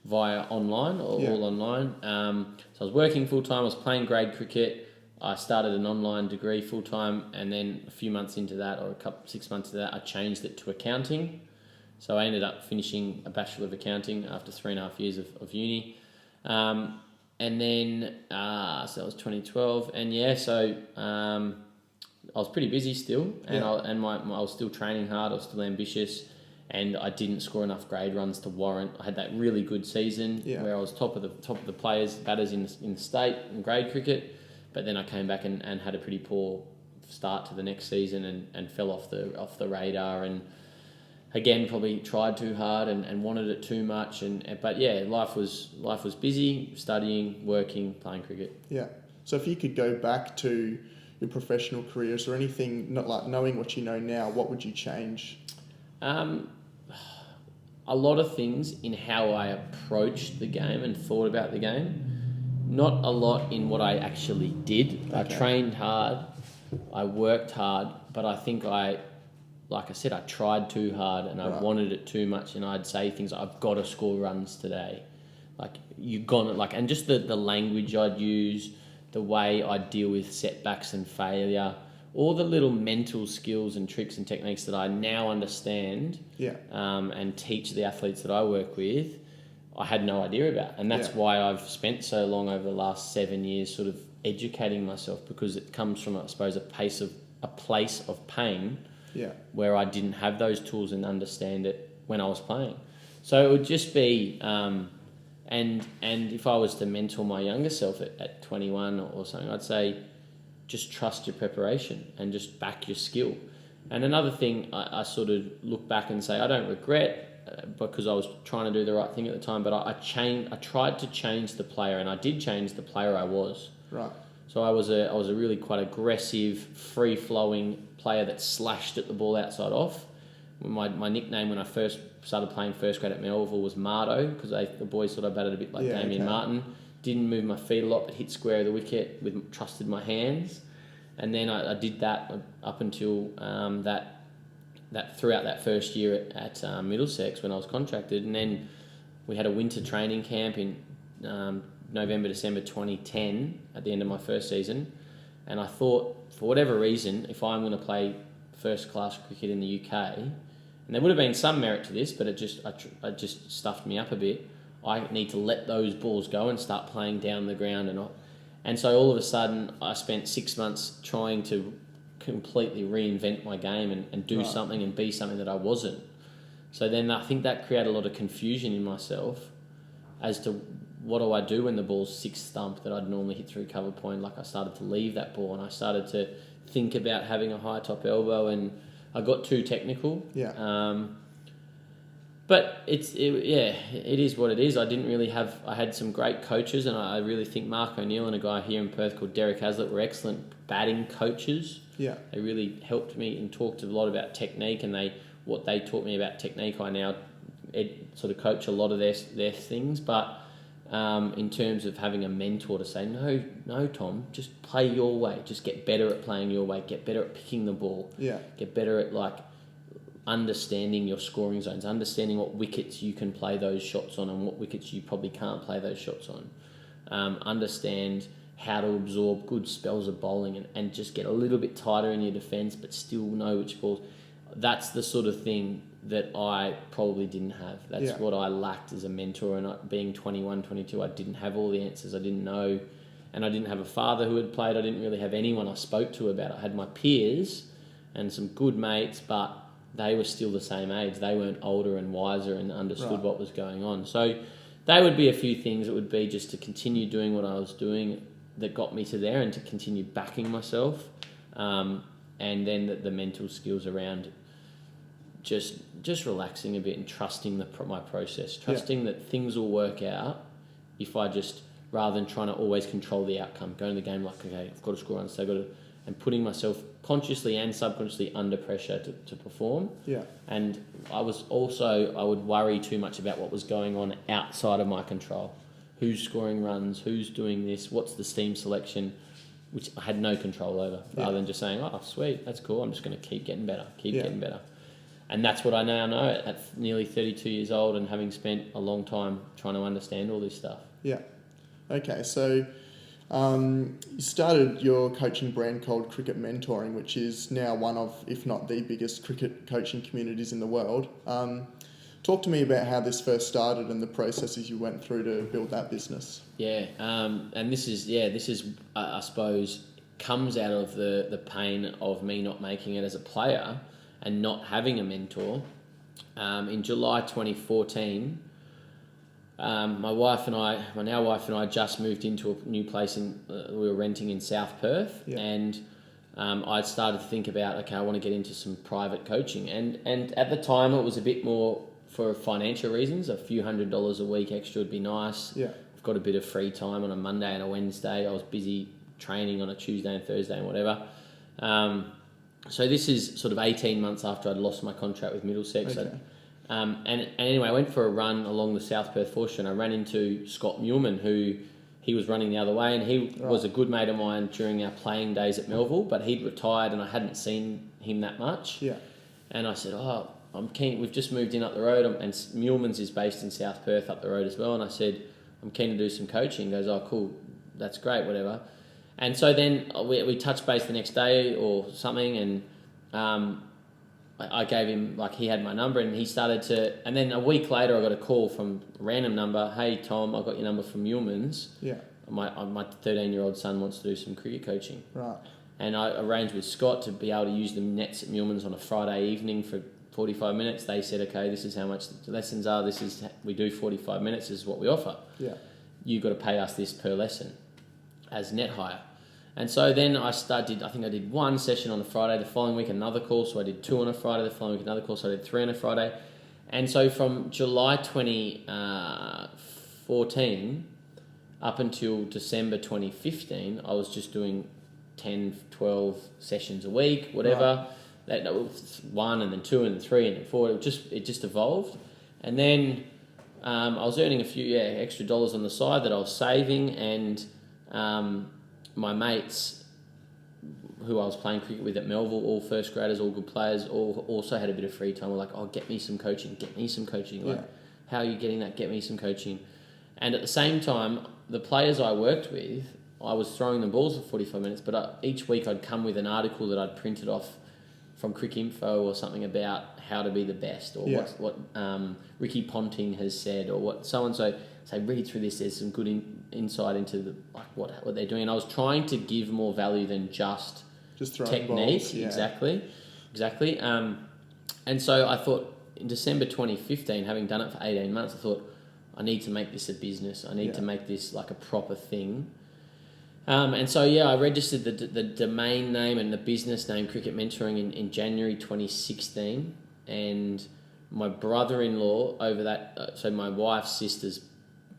via online, all online. So I was working full time. I was playing grade cricket. I started an online degree full time, and then a few months into that, or 6 months into that, I changed it to accounting. So I ended up finishing a Bachelor of Accounting after 3.5 years of uni. So that was 2012, and I was pretty busy still, and I was still training hard. I was still ambitious, and I didn't score enough grade runs to warrant. I had that really good season where I was top of the batters in the state in grade cricket, but then I came back and had a pretty poor start to the next season and fell off the radar, and again probably tried too hard and wanted it too much, but life was busy, studying, working, playing cricket. Yeah. So if you could go back to your professional career, is there anything, not like knowing what you know now, what would you change? A lot of things in how I approached the game and thought about the game. Not a lot in what I actually did. Okay. I trained hard, I worked hard, but I think like I said, I tried too hard and I wanted it too much, and I'd say things like, I've got to score runs today. And just the language I'd use, the way I'd deal with setbacks and failure, all the little mental skills and tricks and techniques that I now understand and teach the athletes that I work with, I had no idea about. And that's Yeah. why I've spent so long over the last 7 years sort of educating myself, because it comes from, I suppose, a place of pain Yeah. where I didn't have those tools and understand it when I was playing. So it would just be, and if I was to mentor my younger self at 21 or something, I'd say just trust your preparation and just back your skill. And another thing, I sort of look back and say I don't regret, because I was trying to do the right thing at the time, but I tried to change the player, and I did change the player I was. Right. So I was a really quite aggressive, free-flowing player that slashed at the ball outside off. My nickname when I first started playing first grade at Melville was Mardo, because the boys thought I batted a bit like Damien Martin. Didn't move my feet a lot, but hit square of the wicket, trusted my hands. And then I did that up until that throughout that first year at Middlesex when I was contracted. And then we had a winter training camp in November, December 2010 at the end of my first season. And I thought, for whatever reason, if I'm going to play first-class cricket in the UK, and there would have been some merit to this, but it just stuffed me up a bit, I need to let those balls go and start playing down the ground. And so all of a sudden, I spent 6 months trying to completely reinvent my game and do something and be something that I wasn't. So then I think that created a lot of confusion in myself as to what do I do when the ball's six stump that I'd normally hit through cover point. Like I started to leave that ball and I started to think about having a high top elbow, and I got too technical. Yeah. But it is what it is. I had some great coaches, and I really think Mark O'Neill and a guy here in Perth called Derek Hazlitt were excellent batting coaches. Yeah. They really helped me and talked a lot about technique, and what they taught me about technique, I now sort of coach a lot of their things. But in terms of having a mentor to say, no, Tom, just play your way. Just get better at playing your way. Get better at picking the ball. Yeah. Get better at understanding your scoring zones, understanding what wickets you can play those shots on and what wickets you probably can't play those shots on. Understand how to absorb good spells of bowling and just get a little bit tighter in your defence but still know which balls. That's the sort of thing that I probably didn't have. That's what I lacked as a mentor, and being 21, 22, I didn't have all the answers. I didn't know, and I didn't have a father who had played. I didn't really have anyone I spoke to about it. I had my peers and some good mates, but they were still the same age. They weren't older and wiser and understood what was going on. So they would be a few things. It would be just to continue doing what I was doing that got me to there, and to continue backing myself. And then the mental skills around just relaxing a bit and trusting my process, trusting that things will work out if I just, rather than trying to always control the outcome, going to the game like, okay, I've got to score runs, so I've got to, and putting myself consciously and subconsciously under pressure to perform. Yeah. And I would worry too much about what was going on outside of my control. Who's scoring runs, who's doing this, what's the team selection, which I had no control over, rather than just saying, oh, sweet, that's cool, I'm just going to keep getting better. And that's what I now know at nearly 32 years old and having spent a long time trying to understand all this stuff. Yeah. Okay, so you started your coaching brand called Cricket Mentoring, which is now one of, if not the biggest cricket coaching communities in the world. Talk to me about how this first started and the processes you went through to build that business. Yeah, and this is I suppose, comes out of the pain of me not making it as a player and not having a mentor. In July 2014, my now wife and I just moved into a new place we were renting in South Perth, and I started to think about, okay, I want to get into some private coaching, and at the time it was a bit more for financial reasons. A few $100s a week extra would be nice. Yeah, I've got a bit of free time on a Monday and a Wednesday. I was busy training on a Tuesday and Thursday and whatever. So this is sort of 18 months after I'd lost my contract with Middlesex. Okay. And anyway, I went for a run along the South Perth Foreshore, and I ran into Scott Muleman, who he was running the other way, and he was a good mate of mine during our playing days at Melville, but he'd retired and I hadn't seen him that much. Yeah. And I said, I'm keen, we've just moved in up the road, and Muleman's is based in South Perth up the road as well, and I said, I'm keen to do some coaching. He goes, cool, that's great, whatever. And so then we touched base the next day or something, and I gave him, like, he had my number, and he started to, and then a week later I got a call from a random number. Hey Tom, I got your number from Yeomans. Yeah. My 13-year-old son wants to do some cricket coaching. Right. And I arranged with Scott to be able to use the nets at Yeomans on a Friday evening for 45 minutes. They said, okay, this is how much the lessons are. We do 45 minutes. This is what we offer. Yeah. You've got to pay us this per lesson as net hire. And so then I did one session on a Friday, the following week another call, so I did 2 on a Friday, the following week another call, so I did 3 on a Friday. And so from July 2014 up until December 2015, I was just doing 10, 12 sessions a week, whatever. Right. That was 1 and then 2 and then 3 and then 4. It just evolved. And then I was earning a few extra dollars on the side that I was saving, and my mates who I was playing cricket with at Melville, all first graders, all good players, all also had a bit of free time. Were like, oh, get me some coaching. Like, how are you getting that? Get me some coaching. And at the same time, the players I worked with, I was throwing them balls for 45 minutes, but each week I'd come with an article that I'd printed off from Cricinfo or something about how to be the best, or what Ricky Ponting has said, or what so-and-so say, read through this, there's some good insight into what they're doing. And I was trying to give more value than just technique. Balls, Exactly. And so I thought in December 2015, having done it for 18 months, I thought, I need to make this a business. I need to make this like a proper thing. And so, I registered the domain name and the business name Cricket Mentoring in January 2016. And my brother-in-law over that, so my wife's sister's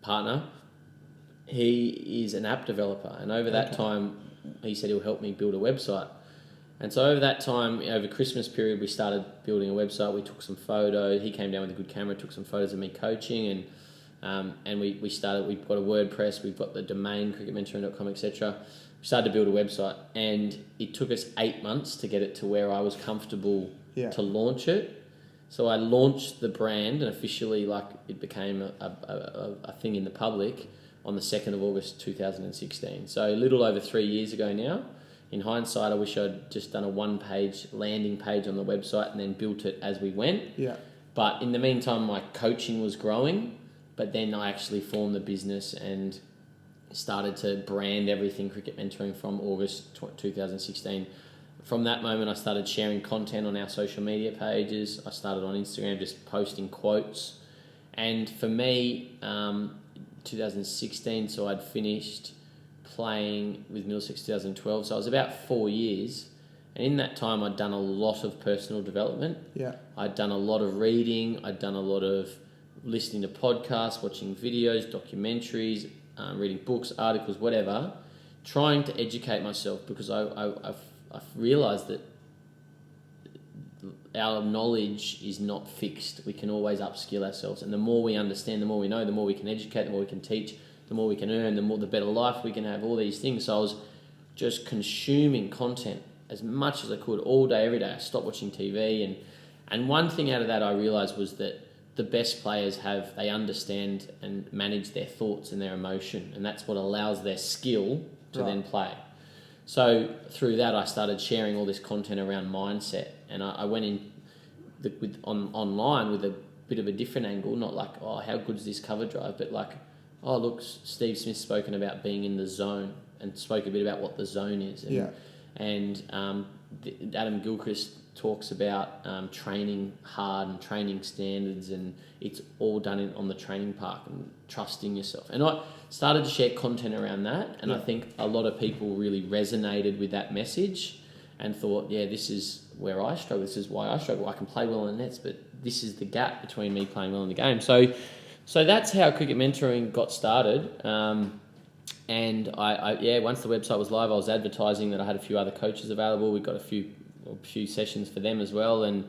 partner, he is an app developer. And over that time, he said he'll help me build a website. And so over that time, over Christmas period, we started building a website. We took some photos. He came down with a good camera, took some photos of me coaching, and we started. We've got a WordPress. We've got the domain cricketmentoring.com, etc. We started to build a website, and it took us 8 months to get it to where I was comfortable to launch it. So I launched the brand, and officially, it became a thing in the public on the 2nd of August 2016. So a little over 3 years ago now. In hindsight, I wish I'd just done a one-page landing page on the website and then built it as we went. Yeah. But in the meantime, my coaching was growing, but then I actually formed the business and started to brand everything Cricket Mentoring from August 2016. From that moment, I started sharing content on our social media pages. I started on Instagram just posting quotes. And for me, 2016, so I'd finished playing with Middlesex 2012, so I was about 4 years, and in that time I'd done a lot of personal development. I'd done a lot of reading, I'd done a lot of listening to podcasts, watching videos, documentaries, reading books, articles, whatever, trying to educate myself, because I've realised that our knowledge is not fixed. We can always upskill ourselves, and the more we understand, the more we know, the more we can educate, the more we can teach, the more we can earn, the better life we can have, all these things. So I was just consuming content as much as I could all day, every day. I stopped watching TV. And one thing out of that I realised was that the best players they understand and manage their thoughts and their emotion, and that's what allows their skill to then play. So through that, I started sharing all this content around mindset, and I went in online with a bit of a different angle, not like, oh, how good is this cover drive, but like, oh, look, Steve Smith's spoken about being in the zone, and spoke a bit about what the zone is. And Adam Gilchrist talks about training hard and training standards, and it's all done on the training park, and trusting yourself. And I started to share content around that, and I think a lot of people really resonated with that message and thought, this is where I struggle, this is why I struggle. I can play well in the nets, but this is the gap between me playing well in the game. So that's how Cricket Mentoring got started. And I once the website was live, I was advertising that I had a few other coaches available. We got a few sessions for them as well. And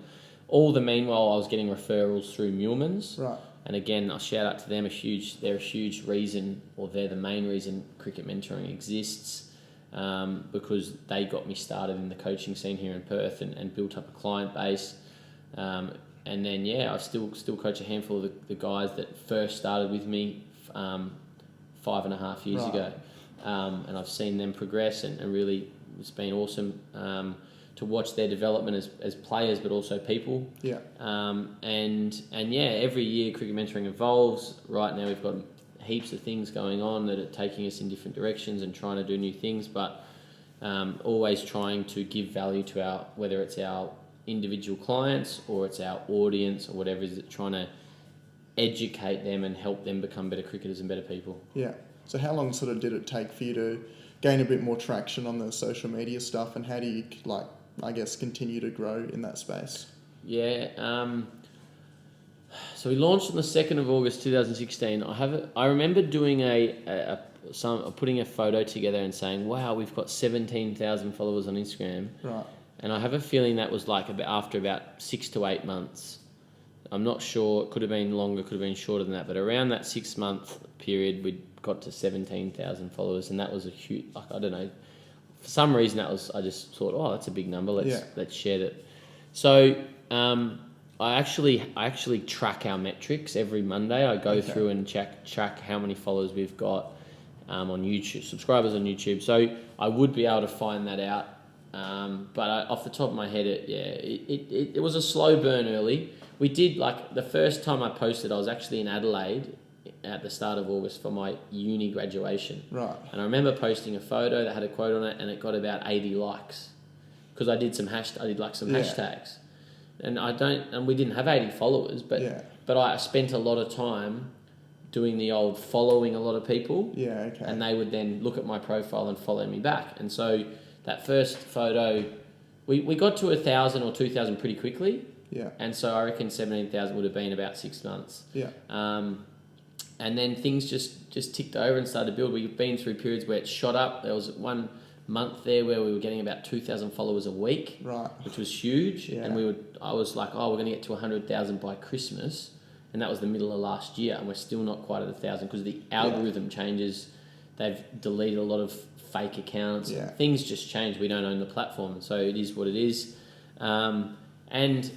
all the meanwhile, I was getting referrals through Mulmans. Right. And again, I'll shout out to them. They're a huge reason, or they're the main reason Cricket Mentoring exists, because they got me started in the coaching scene here in Perth and built up a client base. And then, I still coach a handful of the guys that first started with me 5.5 years ago. And I've seen them progress, and really it's been awesome watch their development as players, but also people. Yeah. And every year cricket mentoring evolves. Right now we've got heaps of things going on that are taking us in different directions and trying to do new things, but always trying to give value to whether it's our individual clients or it's our audience or whatever, is it trying to educate them and help them become better cricketers and better people. Yeah. So how long sort of did it take for you to gain a bit more traction on the social media stuff, and how do you continue to grow in that space? Yeah. So we launched on the 2nd of August 2016. I remember doing putting a photo together and saying, "Wow, we've got 17,000 followers on Instagram." Right. And I have a feeling that was after about 6 to 8 months. I'm not sure. It could have been longer, could have been shorter than that. But around that 6-month period, we got to 17,000 followers, and that was a huge. I don't know. For some reason, I just thought, oh, that's a big number. Let's share that. So I actually track our metrics every Monday. I go through and track how many followers we've got on YouTube, subscribers on YouTube. So I would be able to find that out. But off the top of my head, it was a slow burn early. We did, the first time I posted, I was actually in Adelaide at the start of August for my uni graduation. Right. And I remember posting a photo that had a quote on it, and it got about 80 likes because I did some hashtags. And we didn't have 80 followers, but I spent a lot of time doing the old following a lot of people. Yeah, okay. And they would then look at my profile and follow me back. And so that first photo, we got to 1,000 or 2,000 pretty quickly. Yeah. And so I reckon 17,000 would have been about 6 months. Yeah. And then things just ticked over and started to build. We've been through periods where it shot up. There was 1 month there where we were getting about 2,000 followers a week, right, which was huge. Yeah. And I was like, we're going to get to 100,000 by Christmas. And that was the middle of last year, and we're still not quite at 1,000 because the algorithm changes. They've deleted a lot of fake accounts. Yeah. Things just change. We don't own the platform, so it is what it is. And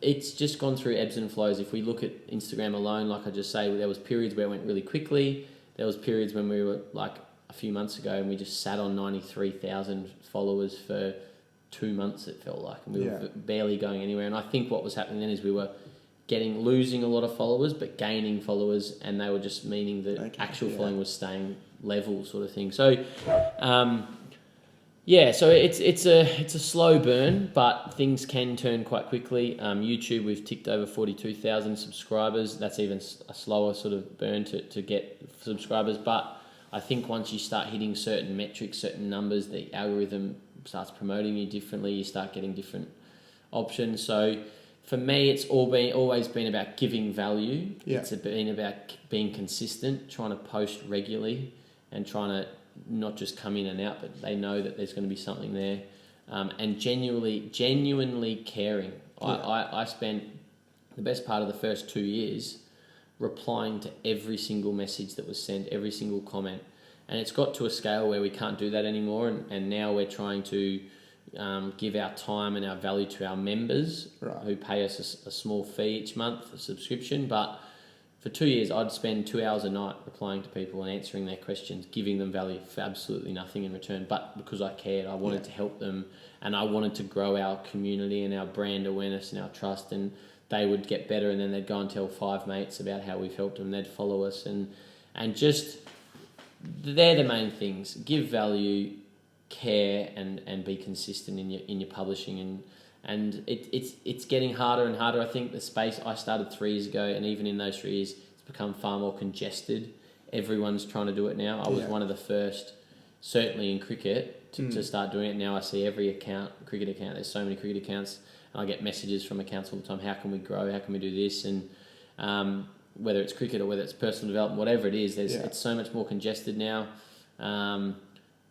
it's just gone through ebbs and flows. If we look at Instagram alone, like I just say, there was periods where it went really quickly. There was periods when we were a few months ago and we just sat on 93,000 followers for 2 months, it felt like, and we were barely going anywhere. And I think what was happening then is we were losing a lot of followers, but gaining followers, and they were just meaning that actual following was staying level, sort of thing. So, so it's a slow burn, but things can turn quite quickly. YouTube, we've ticked over 42,000 subscribers. That's even a slower sort of burn to get subscribers. But I think once you start hitting certain metrics, certain numbers, the algorithm starts promoting you differently. You start getting different options. So for me, it's always been about giving value. Yeah. It's been about being consistent, trying to post regularly, and trying to not just come in and out, but they know that there's going to be something there, and genuinely caring. Yeah. I spent the best part of the first 2 years replying to every single message that was sent, every single comment, and it's got to a scale where we can't do that anymore, and now we're trying to give our time and our value to our members, who pay us a small fee each month, a subscription. But for 2 years, I'd spend 2 hours a night replying to people and answering their questions, giving them value for absolutely nothing in return. But because I cared, I wanted to help them, and I wanted to grow our community and our brand awareness and our trust, and they would get better, and then they'd go and tell 5 mates about how we've helped them. They'd follow us, and just they're the main things: give value, care, and be consistent in your publishing. And it's getting harder and harder. I think the space I started 3 years ago, and even in those 3 years, it's become far more congested. Everyone's trying to do it now. I was one of the first, certainly in cricket, to start doing it. Now I see every cricket account. There's so many cricket accounts, and I get messages from accounts all the time. How can we grow? How can we do this? And whether it's cricket or whether it's personal development, whatever it is, it's so much more congested now.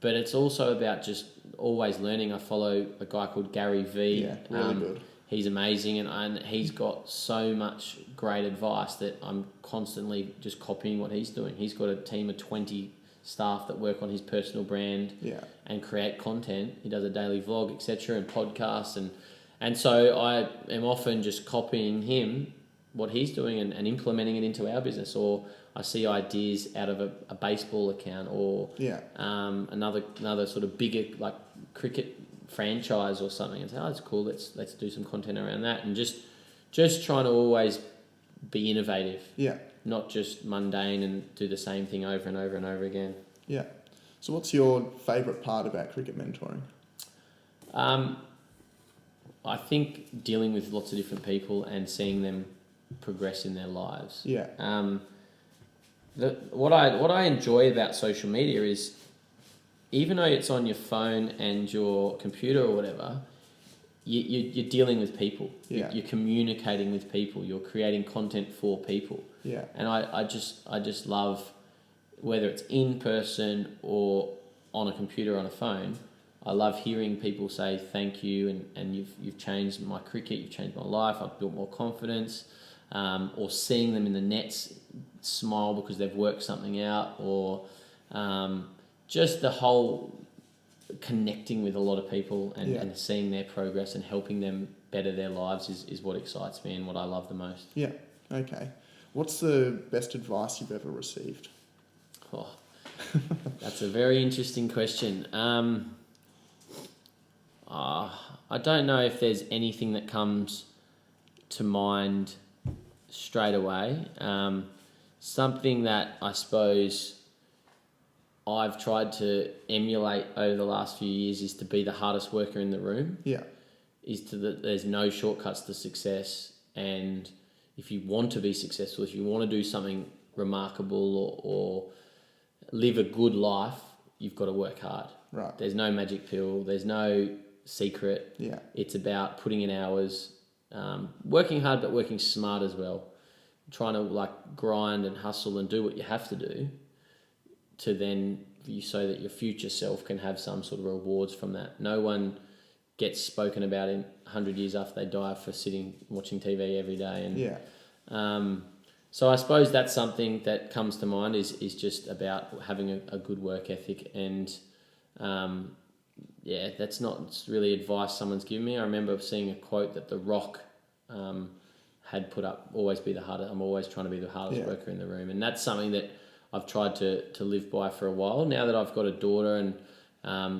But it's also about just always learning. I follow a guy called Gary V. Yeah, really good. He's amazing, and he's got so much great advice that I'm constantly just copying what he's doing. He's got a team of 20 staff that work on his personal brand and create content. He does a daily vlog, etc., and podcasts, and so I am often just copying him, what he's doing, and implementing it into our business. Or I see ideas out of a baseball account, or another sort of bigger, like cricket franchise or something and say, oh, that's cool, let's do some content around that, and just trying to always be innovative. Yeah. Not just mundane and do the same thing over and over and over again. Yeah. So what's your favourite part about cricket mentoring? I think dealing with lots of different people and seeing them progress in their lives. Yeah. What I enjoy about social media is, even though it's on your phone and your computer or whatever, you're dealing with people. Yeah. You're communicating with people. You're creating content for people. Yeah. And I just love, whether it's in person or on a computer or on a phone, I love hearing people say thank you, and you've changed my cricket, you've changed my life, I've built more confidence, or seeing them in the nets smile because they've worked something out, or just the whole connecting with a lot of people and seeing their progress and helping them better their lives is what excites me and what I love the most. Yeah, okay. What's the best advice you've ever received? Oh, that's a very interesting question. I don't know if there's anything that comes to mind straight away. Something that I suppose I've tried to emulate over the last few years is to be the hardest worker in the room. Yeah. There's no shortcuts to success, and if you want to be successful, if you want to do something remarkable or live a good life, you've got to work hard. Right. There's no magic pill. There's no secret. Yeah. It's about putting in hours, working hard, but working smart as well. Trying to grind and hustle and do what you have to do to then so that your future self can have some sort of rewards from that. No one gets spoken about in 100 years after they die for sitting watching TV every day. And yeah. So I suppose that's something that comes to mind is just about having a good work ethic. And that's not really advice someone's given me. I remember seeing a quote that The Rock had put up, always be the hardest. I'm always trying to be the hardest worker in the room. And that's something that I've tried to live by for a while. Now that I've got a daughter and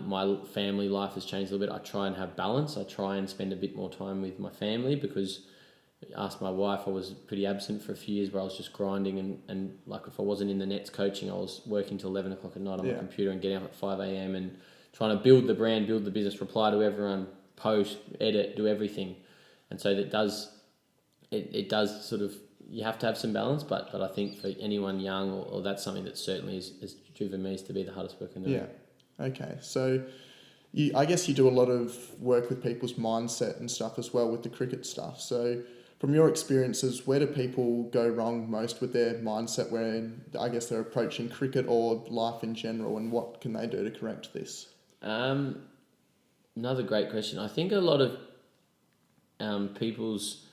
my family life has changed a little bit, I try and have balance. I try and spend a bit more time with my family, because asked my wife, I was pretty absent for a few years where I was just grinding and if I wasn't in the nets coaching, I was working till 11 o'clock at night on my computer and getting up at 5 a.m. and trying to build the brand, build the business, reply to everyone, post, edit, do everything. And so it does sort of, you have to have some balance, but I think for anyone young, or that's something that certainly has driven me, is to be the hardest worker in the room. Yeah. Okay. So I guess you do a lot of work with people's mindset and stuff as well with the cricket stuff. So from your experiences, where do people go wrong most with their mindset when I guess they're approaching cricket or life in general, and what can they do to correct this? Another great question. I think a lot of people's...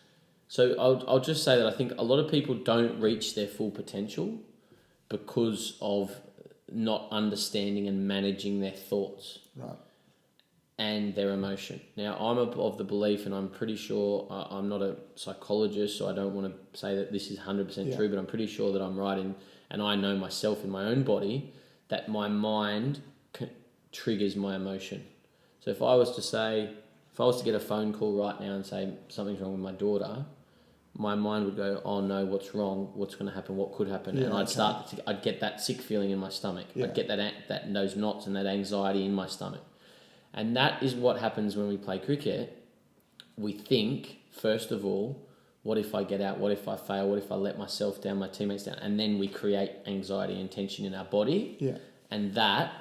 So I'll just say that I think a lot of people don't reach their full potential because of not understanding and managing their thoughts. Right. And their emotion. Now, I'm of the belief, and I'm pretty sure, I'm not a psychologist, so I don't want to say that this is 100% true, but I'm pretty sure that I'm right in, and I know myself in my own body, that my mind triggers my emotion. So if I was to get a phone call right now and say something's wrong with my daughter, my mind would go, oh no, what's wrong? What's going to happen? What could happen? And I'd get that sick feeling in my stomach. Yeah. I'd get those knots and that anxiety in my stomach. And that is what happens when we play cricket. We think, first of all, what if I get out? What if I fail? What if I let myself down, my teammates down? And then we create anxiety and tension in our body. Yeah. And that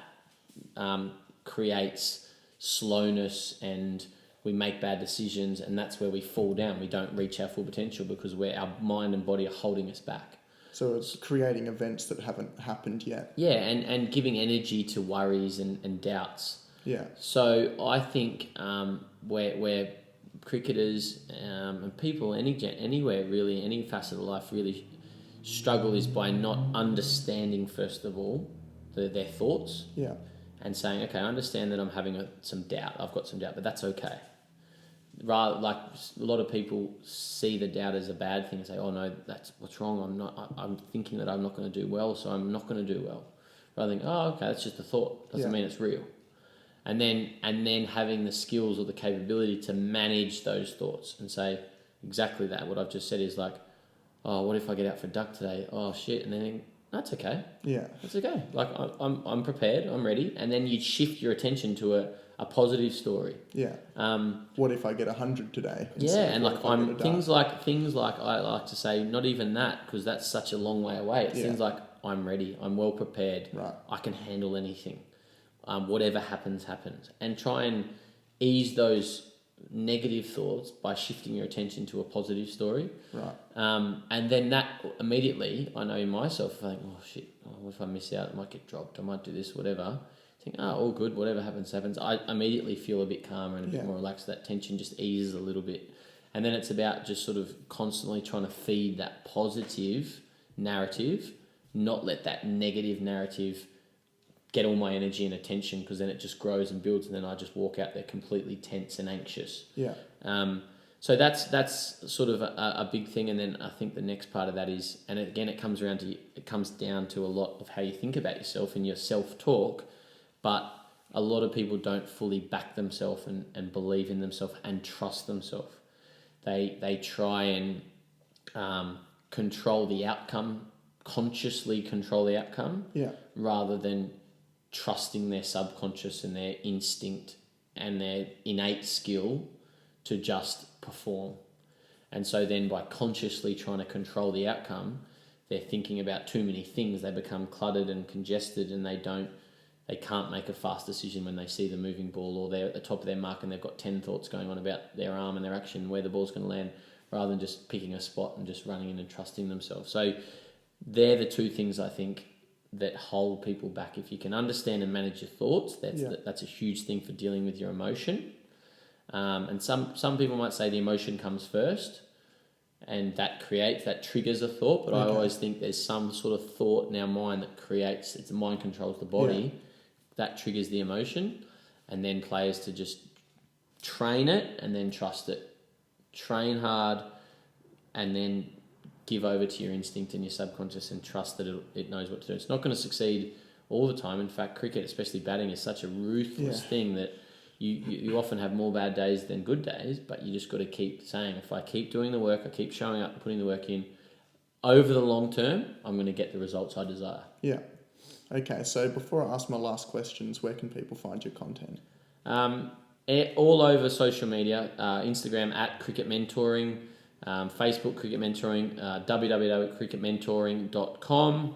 creates slowness, and we make bad decisions, and that's where we fall down. We don't reach our full potential because our mind and body are holding us back. So it's creating events that haven't happened yet. Yeah, and giving energy to worries and doubts. Yeah. So I think where cricketers and people anywhere really, any facet of life really struggle is by not understanding, first of all, their thoughts. Yeah. And saying, okay, I understand that I'm having some doubt. I've got some doubt, but that's okay. Rather, a lot of people see the doubt as a bad thing and say, oh no, that's what's wrong. I'm thinking that I'm not going to do well, so I'm not going to do well. Rather than, oh, okay, that's just a thought. Doesn't mean it's real. And then having the skills or the capability to manage those thoughts and say exactly that. What I've just said is like, oh, what if I get out for a duck today? Oh shit! And then that's okay. Yeah, that's okay. Like I'm prepared. I'm ready. And then you shift your attention to a positive story. Yeah. What if I get 100 today? Yeah, and like things like I like to say, not even that, because that's such a long way away. It's things like I'm ready. I'm well prepared. Right. I can handle anything. Whatever happens, happens. And try and ease those negative thoughts by shifting your attention to a positive story. Right. And then that immediately, I know in myself, I think, oh shit, what if I miss out? I might get dropped. I might do this, whatever. Think, all good, whatever happens, happens. I immediately feel a bit calmer and a bit more relaxed. That tension just eases a little bit. And then it's about just sort of constantly trying to feed that positive narrative, not let that negative narrative get all my energy and attention, because then it just grows and builds, and then I just walk out there completely tense and anxious. Yeah. So that's sort of a big thing. And then I think the next part of that is, and again, it comes down to a lot of how you think about yourself and your self-talk, but a lot of people don't fully back themselves and believe in themselves and trust themselves. They try and control the outcome, consciously control the outcome, rather than trusting their subconscious and their instinct and their innate skill to just perform. And so then by consciously trying to control the outcome, they're thinking about too many things. They become cluttered and congested, and they can't make a fast decision when they see the moving ball, or they're at the top of their mark and they've got 10 thoughts going on about their arm and their action, where the ball's going to land, rather than just picking a spot and just running in and trusting themselves. So they're the two things I think that hold people back. If you can understand and manage your thoughts, that's a huge thing for dealing with your emotion. And some people might say the emotion comes first, and that triggers a thought. But I always think there's some sort of thought in our mind that creates, it's the mind controls the body, that triggers the emotion, and then players to just train it and then trust it. Train hard and then give over to your instinct and your subconscious and trust that it knows what to do. It's not going to succeed all the time. In fact, cricket, especially batting, is such a ruthless thing that you often have more bad days than good days, but you just got to keep saying, if I keep doing the work, I keep showing up and putting the work in, over the long term, I'm going to get the results I desire. Yeah. Okay, so before I ask my last questions, where can people find your content? All over social media, Instagram at Cricket Mentoring, Facebook Cricket Mentoring, www.cricketmentoring.com,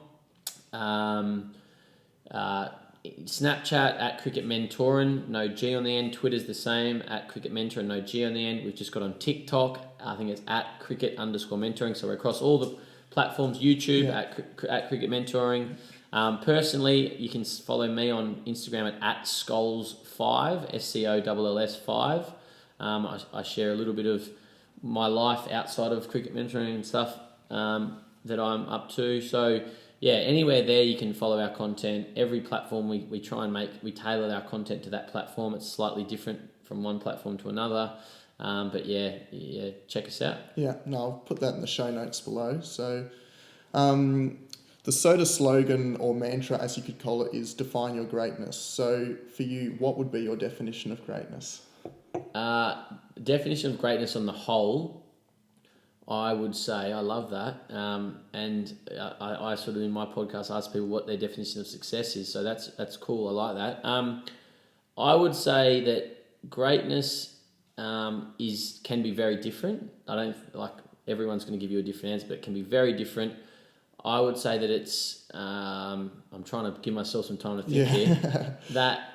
Snapchat at Cricket Mentoring, no G on the end. Twitter's the same, at Cricket Mentoring, no G on the end. We've just got on TikTok, I think it's at Cricket_Mentoring. So we're across all the platforms. YouTube at Cricket Mentoring. Personally, you can follow me on Instagram at Scolls5, SCOLLS5. I share a little bit of my life outside of cricket mentoring and stuff that I'm up to. So yeah, anywhere there you can follow our content. Every platform we try and we tailor our content to that platform. It's slightly different from one platform to another. But yeah, check us out. Yeah, no, I'll put that in the show notes below. So the SOTA slogan, or mantra as you could call it, is define your greatness. So for you, what would be your definition of greatness? Definition of greatness on the whole, I would say, I love that. And I sort of in my podcast ask people what their definition of success is. So that's cool. I like that. I would say that greatness can be very different. I don't like everyone's going to give you a different answer, but it can be very different. I would say that it's I'm trying to give myself some time to think here. That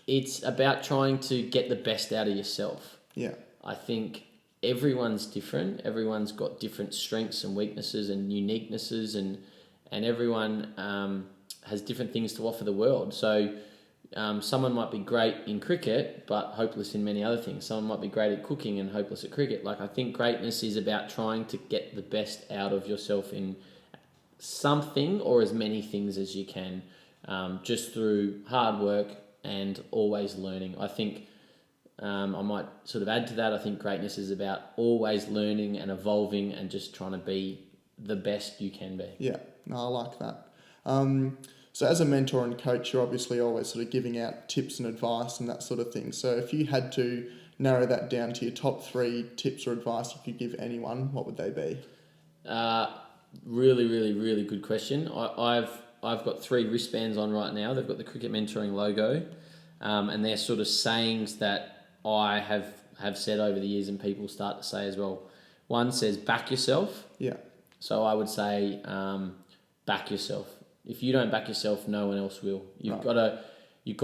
it's about trying to get the best out of yourself. Yeah. I think everyone's different. Everyone's got different strengths and weaknesses and uniquenesses, and everyone has different things to offer the world. So someone might be great in cricket but hopeless in many other things. Someone might be great at cooking and hopeless at cricket. Like, I think greatness is about trying to get the best out of yourself in something or as many things as you can, just through hard work and always learning. I think I might sort of add to that. I think greatness is about always learning and evolving and just trying to be the best you can be. Yeah, no, I like that. So as a mentor and coach, you're obviously always sort of giving out tips and advice and that sort of thing. So if you had to narrow that down to your top 3 tips or advice you could give anyone, what would they be? Really, really, really good question. I've got 3 wristbands on right now. They've got the Cricket Mentoring logo, and they're sort of sayings that I have said over the years and people start to say as well. One says, back yourself. Yeah. So I would say, back yourself. If you don't back yourself, no one else will. You've got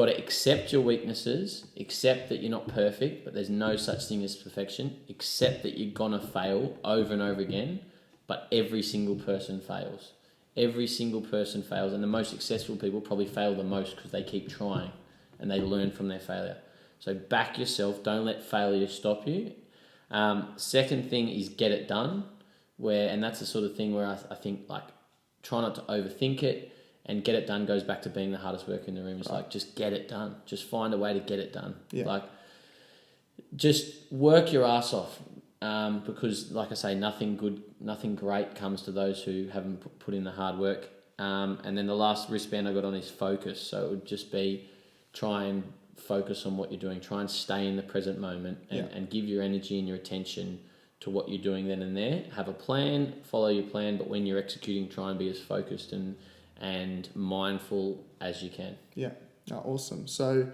to accept your weaknesses, accept that you're not perfect, but there's no such thing as perfection. Accept that you're gonna fail over and over again, but every single person fails. Every single person fails, and the most successful people probably fail the most because they keep trying and they learn from their failure. So back yourself. Don't let failure stop you. Second thing is get it done, and that's the sort of thing where I think like try not to overthink it, and get it done goes back to being the hardest worker in the room. It's like, just get it done. Just find a way to get it done. Yeah. Like, just work your ass off. Because like I say, nothing great comes to those who haven't put in the hard work. And then the last wristband I got on is focus. So it would just be try and focus on what you're doing. Try and stay in the present moment and give your energy and your attention to what you're doing then and there. Have a plan, follow your plan, but when you're executing, try and be as focused and mindful as you can. Yeah, awesome. So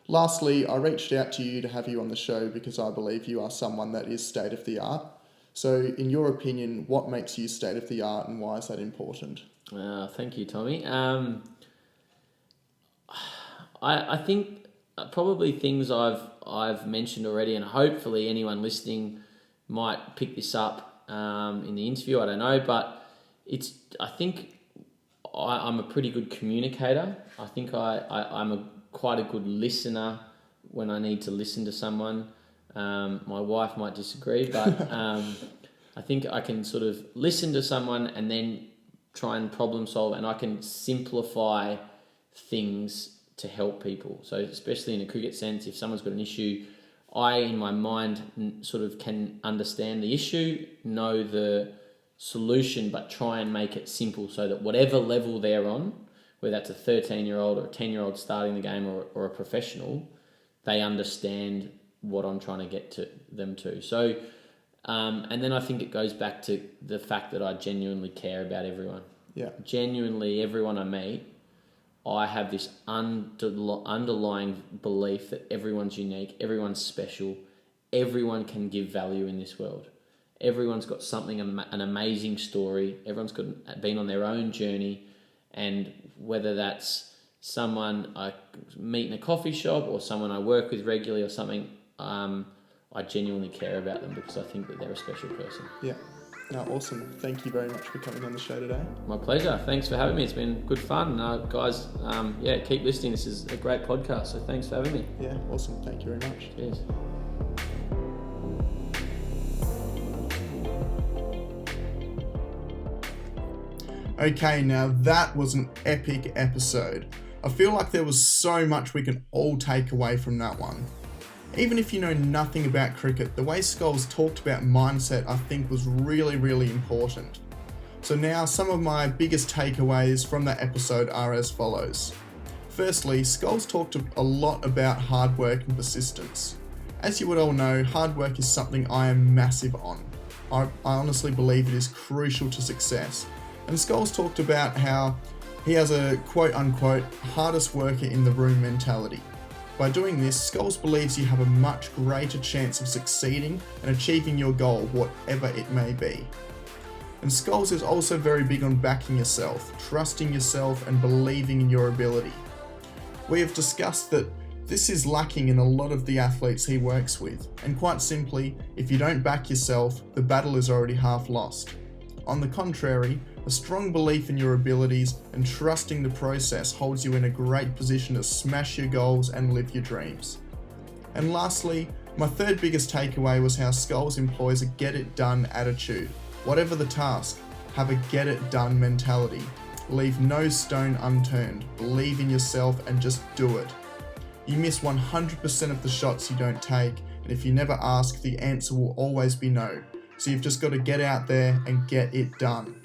lastly, I reached out to you to have you on the show because I believe you are someone that is state of the art. So in your opinion, what makes you state of the art and why is that important? Thank you, Tommy. I think probably things I've mentioned already, and hopefully anyone listening might pick this up in the interview. I don't know, but I think I'm a pretty good communicator. I think I'm quite a good listener when I need to listen to someone. My wife might disagree, but I think I can sort of listen to someone and then try and problem solve, and I can simplify things to help people. So especially in a cricket sense, if someone's got an issue, I, in my mind, sort of can understand the issue, know the solution, but try and make it simple so that whatever level they're on, whether that's a 13-year-old or a 10-year-old starting the game or a professional, they understand what I'm trying to get to them to. So, and then I think it goes back to the fact that I genuinely care about everyone. Yeah. Genuinely, everyone I meet, I have this underlying belief that everyone's unique, everyone's special, everyone can give value in this world. Everyone's got something, an amazing story. Everyone's been on their own journey, and whether that's someone I meet in a coffee shop or someone I work with regularly or something, I genuinely care about them because I think that they're a special person. Yeah. No, awesome. Thank you very much for coming on the show today. My pleasure. Thanks for having me. It's been good fun. Guys, keep listening. This is a great podcast, so thanks for having me. Yeah, awesome. Thank you very much. Cheers. Okay, now that was an epic episode. I feel like there was so much we can all take away from that one. Even if you know nothing about cricket, the way Scholes talked about mindset I think was really, really important. So now some of my biggest takeaways from that episode are as follows. Firstly, Scholes talked a lot about hard work and persistence. As you would all know, hard work is something I am massive on. I honestly believe it is crucial to success. And Scholes talked about how he has a quote-unquote hardest worker in the room mentality. By doing this, Scholes believes you have a much greater chance of succeeding and achieving your goal, whatever it may be. And Scholes is also very big on backing yourself, trusting yourself and believing in your ability. We have discussed that this is lacking in a lot of the athletes he works with, and quite simply, if you don't back yourself, the battle is already half lost. On the contrary, a strong belief in your abilities and trusting the process holds you in a great position to smash your goals and live your dreams. And lastly, my third biggest takeaway was how Scholes employs a get-it-done attitude. Whatever the task, have a get-it-done mentality. Leave no stone unturned, believe in yourself and just do it. You miss 100% of the shots you don't take, and if you never ask, the answer will always be no. So you've just got to get out there and get it done.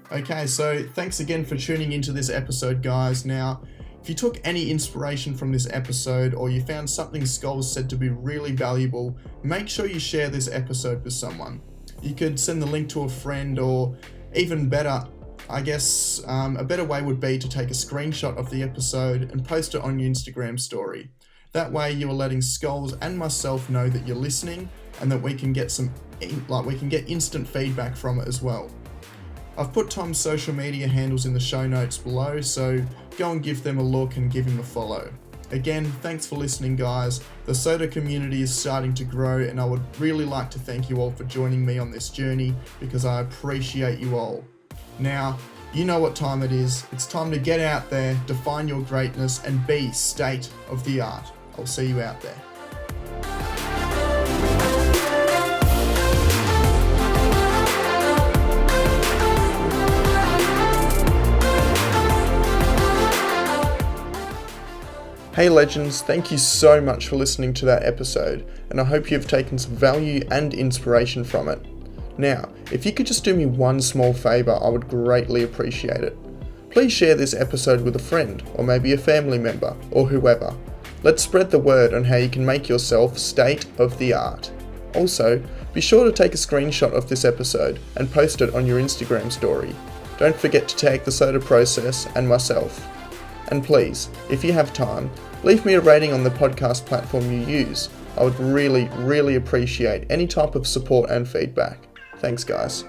Okay, so thanks again for tuning into this episode, guys. Now, if you took any inspiration from this episode or you found something Scholl said to be really valuable, make sure you share this episode with someone. You could send the link to a friend, or even better, I guess a better way would be to take a screenshot of the episode and post it on your Instagram story. That way you are letting Scolls and myself know that you're listening and that we can get instant feedback from it as well. I've put Tom's social media handles in the show notes below, so go and give them a look and give him a follow. Again, thanks for listening, guys. The SOTA community is starting to grow, and I would really like to thank you all for joining me on this journey because I appreciate you all. Now, you know what time it is. It's time to get out there, define your greatness, and be state of the art. I'll see you out there. Hey legends, thank you so much for listening to that episode, and I hope you've taken some value and inspiration from it. Now, if you could just do me one small favour, I would greatly appreciate it. Please share this episode with a friend, or maybe a family member, or whoever. Let's spread the word on how you can make yourself state of the art. Also, be sure to take a screenshot of this episode and post it on your Instagram story. Don't forget to tag the SOTA process and myself. And please, if you have time, leave me a rating on the podcast platform you use. I would really appreciate any type of support and feedback. Thanks, guys.